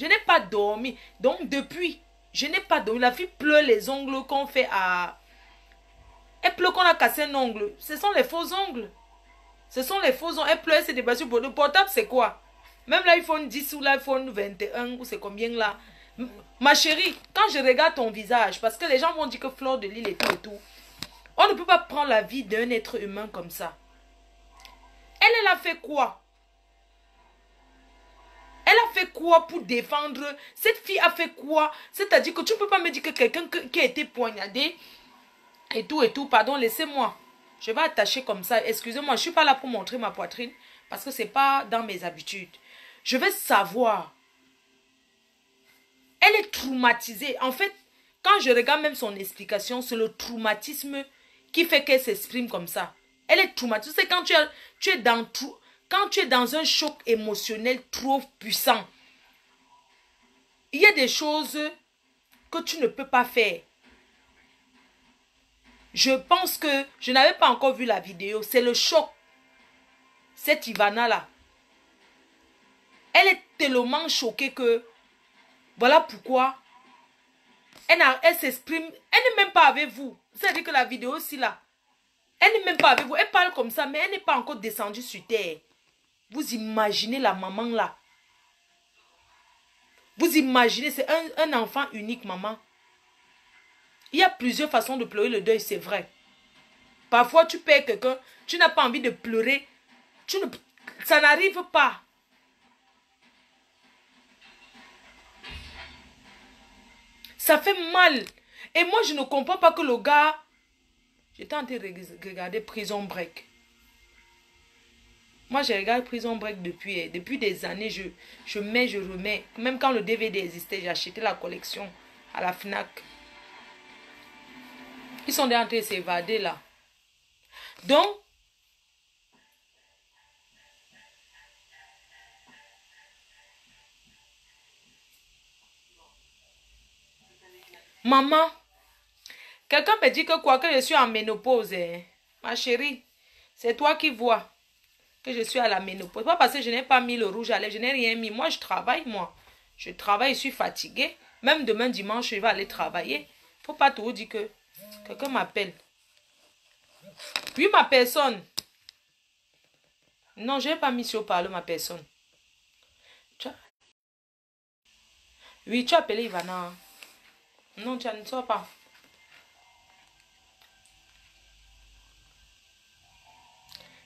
n'ai pas dormi. Donc, depuis, je n'ai pas dormi. La fille pleure les ongles qu'on fait à... Elle pleure qu'on a cassé un ongle. Ce sont les faux ongles. Ce sont les faux ongles. Elle pleure, c'est débattu pour le portable, c'est quoi? Même l'iPhone 10 ou l'iPhone 21, ou c'est combien là? Ma chérie, quand je regarde ton visage, parce que les gens vont dire que Fleur de Lys et tout, on ne peut pas prendre la vie d'un être humain comme ça. Elle a fait quoi? Elle a fait quoi pour défendre? Cette fille a fait quoi? C'est-à-dire que tu ne peux pas me dire que quelqu'un qui a été poignardé et tout, pardon, laissez-moi. Je vais attacher comme ça. Excusez-moi, je ne suis pas là pour montrer ma poitrine parce que ce n'est pas dans mes habitudes. Je veux savoir. Elle est traumatisée. En fait, quand je regarde même son explication, c'est le traumatisme qui fait qu'elle s'exprime comme ça. Elle est traumatisée. C'est quand quand tu es dans un choc émotionnel trop puissant, il y a des choses que tu ne peux pas faire. Je pense que je n'avais pas encore vu la vidéo. C'est le choc. Cette Ivana-là. Elle est tellement choquée que voilà pourquoi elle s'exprime. Elle n'est même pas avec vous. C'est-à-dire que la vidéo aussi là. Elle n'est même pas avec vous. Elle parle comme ça, mais elle n'est pas encore descendue sur terre. Vous imaginez la maman là. Vous imaginez, c'est un enfant unique, maman. Il y a plusieurs façons de pleurer le deuil, c'est vrai. Parfois, tu perds quelqu'un, tu n'as pas envie de pleurer. Ça n'arrive pas. Ça fait mal. Et moi, je ne comprends pas que le gars... J'étais en train de regarder Prison Break. Moi, j'ai regardé Prison Break depuis des années. Je mets, je remets. Même quand le DVD existait, j'ai acheté la collection à la FNAC. Ils sont en train de s'évader là. Donc, maman, quelqu'un me dit que quoi, que je suis en ménopause. Ma chérie, c'est toi qui vois que je suis à la ménopause. Pas parce que je n'ai pas mis le rouge à lèvres, je n'ai rien mis. Moi, je travaille, moi. Je travaille, je suis fatiguée. Même demain, dimanche, je vais aller travailler. Faut pas tout dire que quelqu'un m'appelle. Oui, ma personne. Non, je n'ai pas mis sur parler ma personne. Oui, tu as appelé Ivana. Non, tu ne sors pas.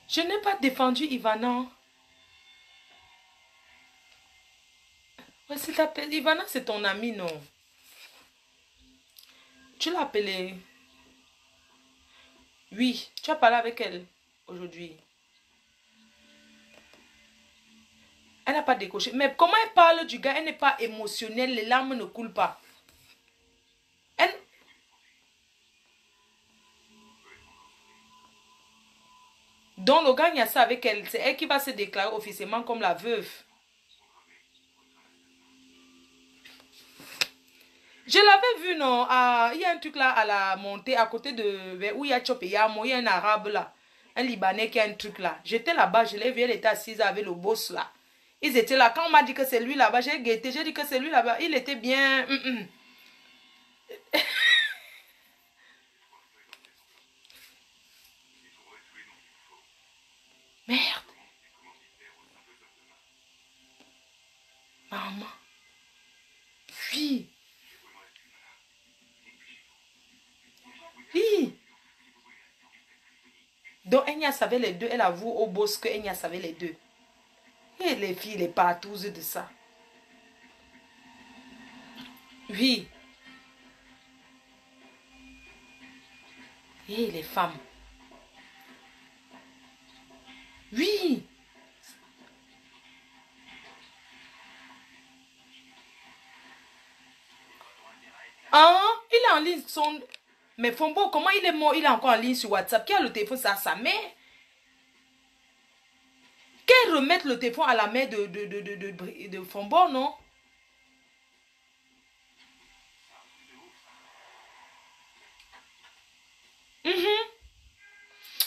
Je n'ai pas défendu Ivana. Ouais, si t'appelles Ivana, c'est ton amie, non? Tu l'as appelée? Oui, tu as parlé avec elle aujourd'hui. Elle n'a pas décoché. Mais comment elle parle du gars? Elle n'est pas émotionnelle. Les larmes ne coulent pas. Donc le gars, il y a ça avec elle. C'est elle qui va se déclarer officiellement comme la veuve. Je l'avais vu, non? Il y a un truc là à la montée, à côté de où il y a Chop et Yamo, il y a un arabe là. un Libanais qui a un truc là. J'étais là-bas, je l'ai vu, elle était assise avec le boss là. Ils étaient là. Quand on m'a dit que c'est lui là-bas, j'ai guetté, j'ai dit que c'est lui là-bas. Il était bien... Merde. Maman. Oui. Oui. Donc, Enya savait les deux. Elle avoue au boss que Enya savait les deux. Et les filles, les partouzes de ça. Oui. Et les femmes. Oui. Ah, il est en ligne. Mais Fombo, comment il est mort? Il est encore en ligne sur WhatsApp. Qui a le téléphone? Ça, sa mère. Qu'elle remette le téléphone à la mère de Fombo, non?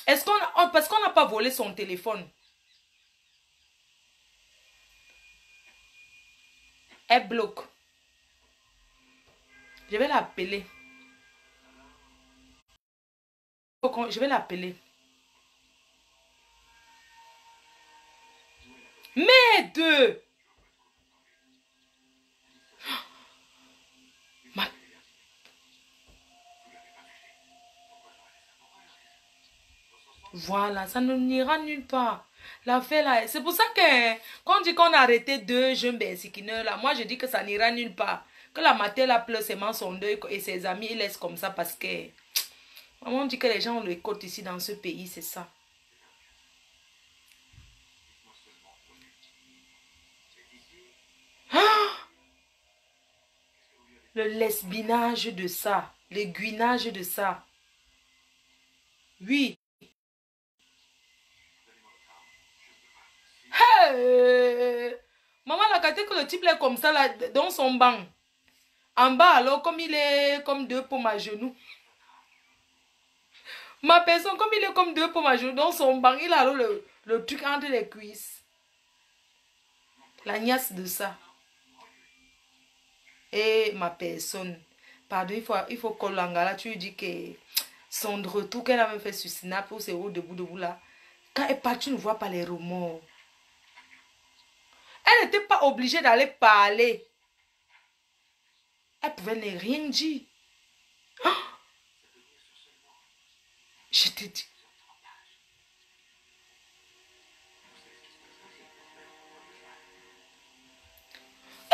Est-ce qu'on... Parce qu'on n'a pas volé son téléphone. Elle bloque. Je vais l'appeler. Je vais l'appeler. Mais deux. Voilà, ça ne n'ira nulle part. L'affaire là, c'est pour ça que quand on dit qu'on a arrêté deux jeunes bensikineurs là, moi je dis que ça n'ira nulle part. Que la mater là pleure seulement son deuil et ses amis, ils laissent comme ça parce que... On dit que les gens ont le côte ici dans ce pays, c'est ça. Le lesbinage de ça, le guinage de ça. Oui. Hey! Maman, la qualité que le type est comme ça, là, dans son banc. En bas, alors, comme il est comme deux paumes à genoux. Ma personne, comme il est comme deux paumes à genoux, dans son banc, il a alors le truc entre les cuisses. La niasse de ça. Et ma personne, pardon, il faut que l'angala, tu lui dis que son retour qu'elle avait fait sur Snap, ou c'est où debout là. Quand elle part, tu ne vois pas les remords. Elle n'était pas obligée d'aller parler. Elle pouvait ne rien dire. Oh! Je te dis.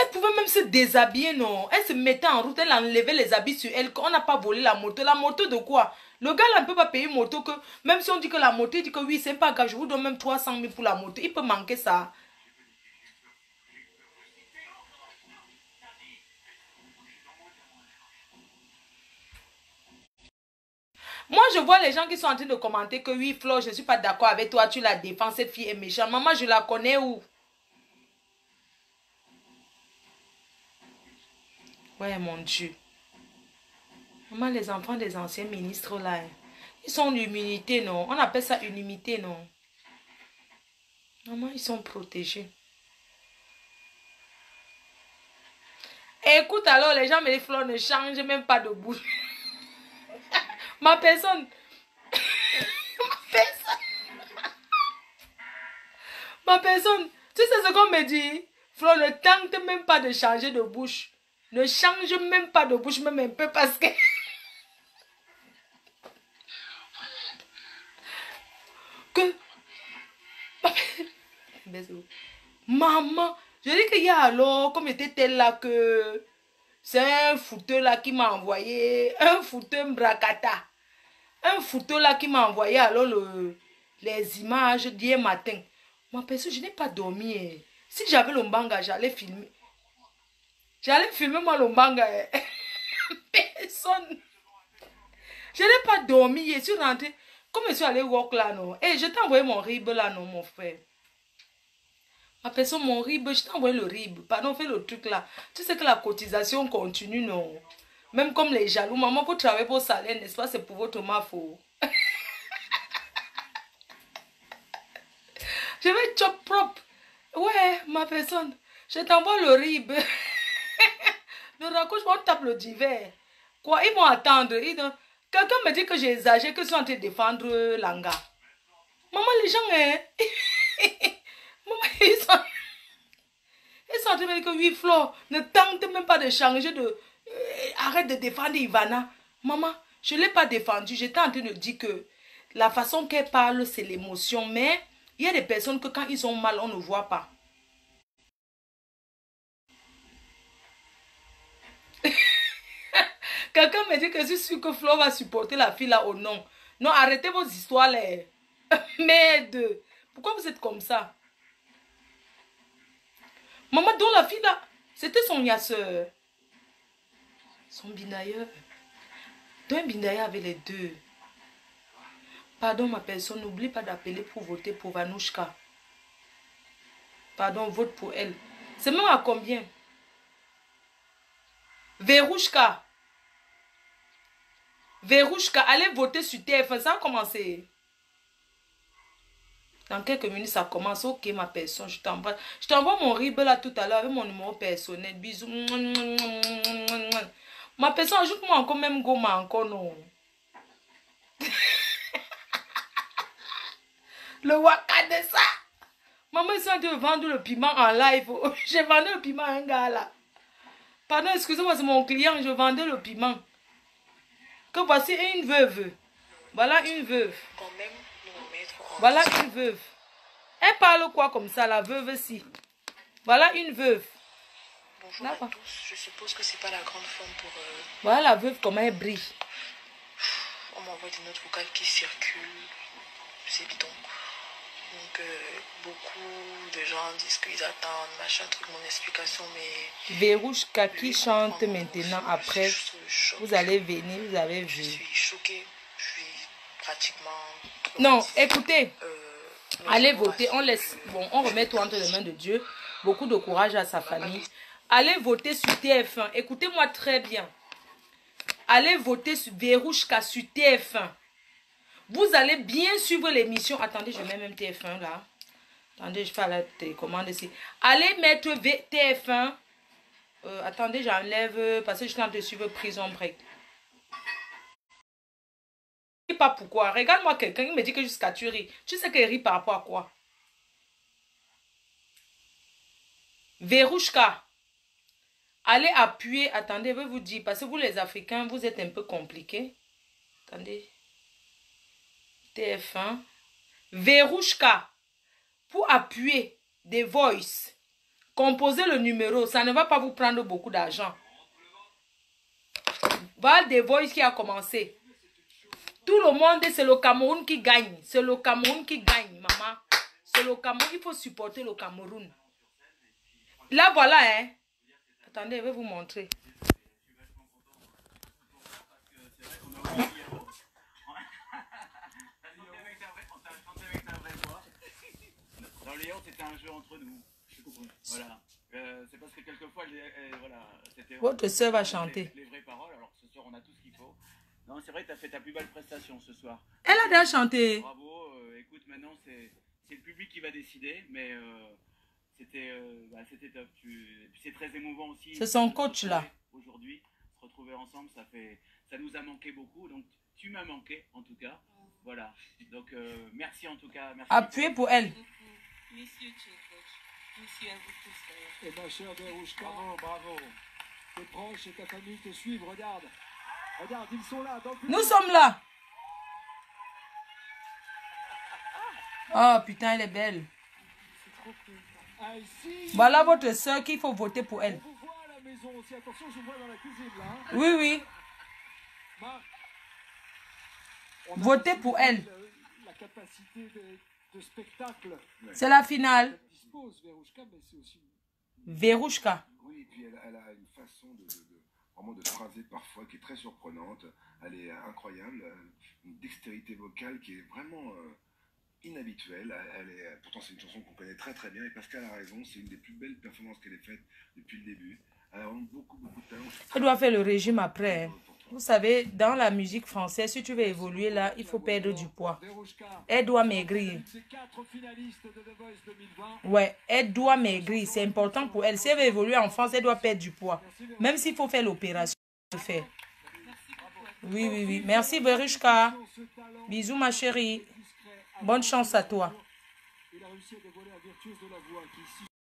Elle pouvait même se déshabiller, non? Elle se mettait en route, elle enlevait les habits sur elle. On n'a pas volé la moto. La moto de quoi? Le gars là ne peut pas payer une moto que... Même si on dit que la moto, il dit que oui, c'est pas grave, je vous donne même 300 000 pour la moto. Il peut manquer ça. Moi, je vois les gens qui sont en train de commenter que oui, Flo, je ne suis pas d'accord avec toi, tu la défends, cette fille est méchante. Maman, je la connais où? Ouais, mon Dieu. Maman, les enfants des anciens ministres, là, ils sont l'immunité, non? On appelle ça une immunité, non? Maman, ils sont protégés. Écoute, alors, les gens me disent, Flo, ne change même pas de bouche. Ma personne... Ma personne, tu sais ce qu'on me dit? Flo, ne tente même pas de changer de bouche. Ne change même pas de bouche, même un peu, parce que... Maman, je dis qu'il y a alors, comme était-elle là que... C'est un fouteux là qui m'a envoyé, un fouteux Mbrakata. Un fouteux là qui m'a envoyé alors les images d'hier matin. Ma personne, je n'ai pas dormi. Eh. Si j'avais le mbanga, j'allais filmer. J'allais filmer moi le mbanga. Eh. Personne. Je n'ai pas dormi. Je suis rentrée. Comme je suis allée walk là, non. Et je t'ai envoyé mon rib là, non, mon frère. Ma personne, mon rib, je t'ai envoyé le rib. Pardon, fais le truc là. Tu sais que la cotisation continue, non. Même comme les jaloux. Maman, vous travaillez pour salaire, n'est-ce pas? C'est pour votre ma faute. Je vais chop propre. Ouais, ma personne. Je t'envoie le rib. Le raccroche, on tape le divers. Quoi, ils vont attendre. Quelqu'un me dit que j'exagère, que je suis en train de défendre Langa. Maman, les gens, hein. Maman, ils sont en train de dire que oui, Flo, ne tente même pas de changer de... arrête de défendre Ivana. Maman, je ne l'ai pas défendue. J'étais en train de dire que la façon qu'elle parle, c'est l'émotion. Mais il y a des personnes que quand ils ont mal, on ne voit pas. Quelqu'un me dit que je suis sûr que Flo va supporter la fille là ou non. Non, arrêtez vos histoires là. Merde. Pourquoi vous êtes comme ça? Maman, dont la fille là, c'était son yasseur. Son binailleur. Donc un binailleur avec les deux. Pardon ma personne, n'oublie pas d'appeler pour voter pour Vanouchka. Pardon, vote pour elle. C'est même à combien? Verouchka. Verouchka, allez voter sur TF1. Ça a commencé. Dans quelques minutes, ça commence. Ok, ma personne, je t'envoie. Je t'envoie mon rib là tout à l'heure avec mon numéro personnel. Bisous. Ma personne, ajoute-moi encore même Goma encore, non. Le waka de ça. Maman, ils sont en train de vendre le piment en live. J'ai vendu le piment à un gars là. Pardon, excusez-moi, c'est mon client. Je vendais le piment. Que voici une veuve. Voilà une veuve. Quand même nous mettre en Voilà une veuve. Elle parle quoi comme ça, la veuve si? Voilà une veuve. Bonjour à tous. Je suppose que c'est pas la grande forme pour... Voilà la veuve, comment elle brille. On m'envoie des notes vocales qui circulent. C'est bidon. Donc, beaucoup de gens disent qu'ils attendent, machin, truc, mon explication, mais... Verouchka qui chante maintenant après. Vous allez venir, vous avez vu. Je suis choquée. Je suis pratiquement... Non, écoutez. Allez voter, on laisse... Bon, on remet tout entre les mains de Dieu. Beaucoup de courage à sa famille. Allez voter sur TF1. Écoutez-moi très bien. Allez voter sur Verouchka sur TF1. Vous allez bien suivre l'émission. Attendez, je mets même TF1 là. Attendez, je fais la télécommande ici. Allez mettre TF1. Attendez, j'enlève parce que je suis en train de suivre Prison Break. Je ne sais pas pourquoi. Regarde-moi quelqu'un, il me dit que jusqu'à tu ris. Tu sais qu'il rit par rapport à quoi? Verouchka. Allez appuyer. Attendez, je vais vous dire. Parce que vous les Africains, vous êtes un peu compliqués. Attendez. TF1. Verouchka. Pour appuyer des voices. Composez le numéro. Ça ne va pas vous prendre beaucoup d'argent. Voilà des voices qui a commencé. Tout le monde, c'est le Cameroun qui gagne. C'est le Cameroun qui gagne, maman. C'est le Cameroun. Il faut supporter le Cameroun. Là, voilà, hein. Attendez, je vais vous montrer. Dans Léon, c'était un jeu entre nous. Voilà. C'est parce que quelquefois, voilà, c'était... Votre soeur va chanter. Les vraies paroles, alors ce soir, on a tout ce qu'il faut. Non, c'est vrai que tu as fait ta plus belle prestation ce soir. Elle a déjà chanté. Bravo. Écoute, maintenant, c'est le public qui va décider, mais c'était top. Et puis c'est très émouvant aussi. C'est son coach, là. Aujourd'hui, se retrouver ensemble, ça nous a manqué beaucoup. Donc, tu m'as manqué, en tout cas. Voilà. Donc, merci en tout cas. Merci. Appuyez pour elle. Monsieur coach. Monsieur à vous tous. Et ma chère Verouchka, bravo. Tes proches et ta famille te suivent, regarde. Regarde, ils sont là. Nous sommes là. Oh putain, elle est belle. C'est trop cool. Voilà votre soeur qu'il faut voter pour elle. On vous voit à la maison aussi. Attention, je vous vois dans la cuisine là. Hein. Oui, oui. Marc, votez pour elle. La capacité de spectacle. C'est la finale. Elle dispose, Verouchka, mais c'est aussi... Verouchka. Oui, et puis elle a une façon vraiment de phraser parfois qui est très surprenante. Elle est incroyable. Une dextérité vocale qui est vraiment inhabituelle. Pourtant, c'est une chanson qu'on connaît très très bien. Et Pascal a raison, c'est une des plus belles performances qu'elle ait faites depuis le début. Elle a vraiment beaucoup de talent. Elle doit faire le régime après. Pour Vous savez, dans la musique française, si tu veux évoluer là, il faut perdre du poids. Elle doit maigrir. Ouais, elle doit maigrir. C'est important pour elle. Si elle veut évoluer en France, elle doit perdre du poids. Même s'il faut faire l'opération, elle fait. Oui, oui, oui. Merci, Verushka. Bisous, ma chérie. Bonne chance à toi.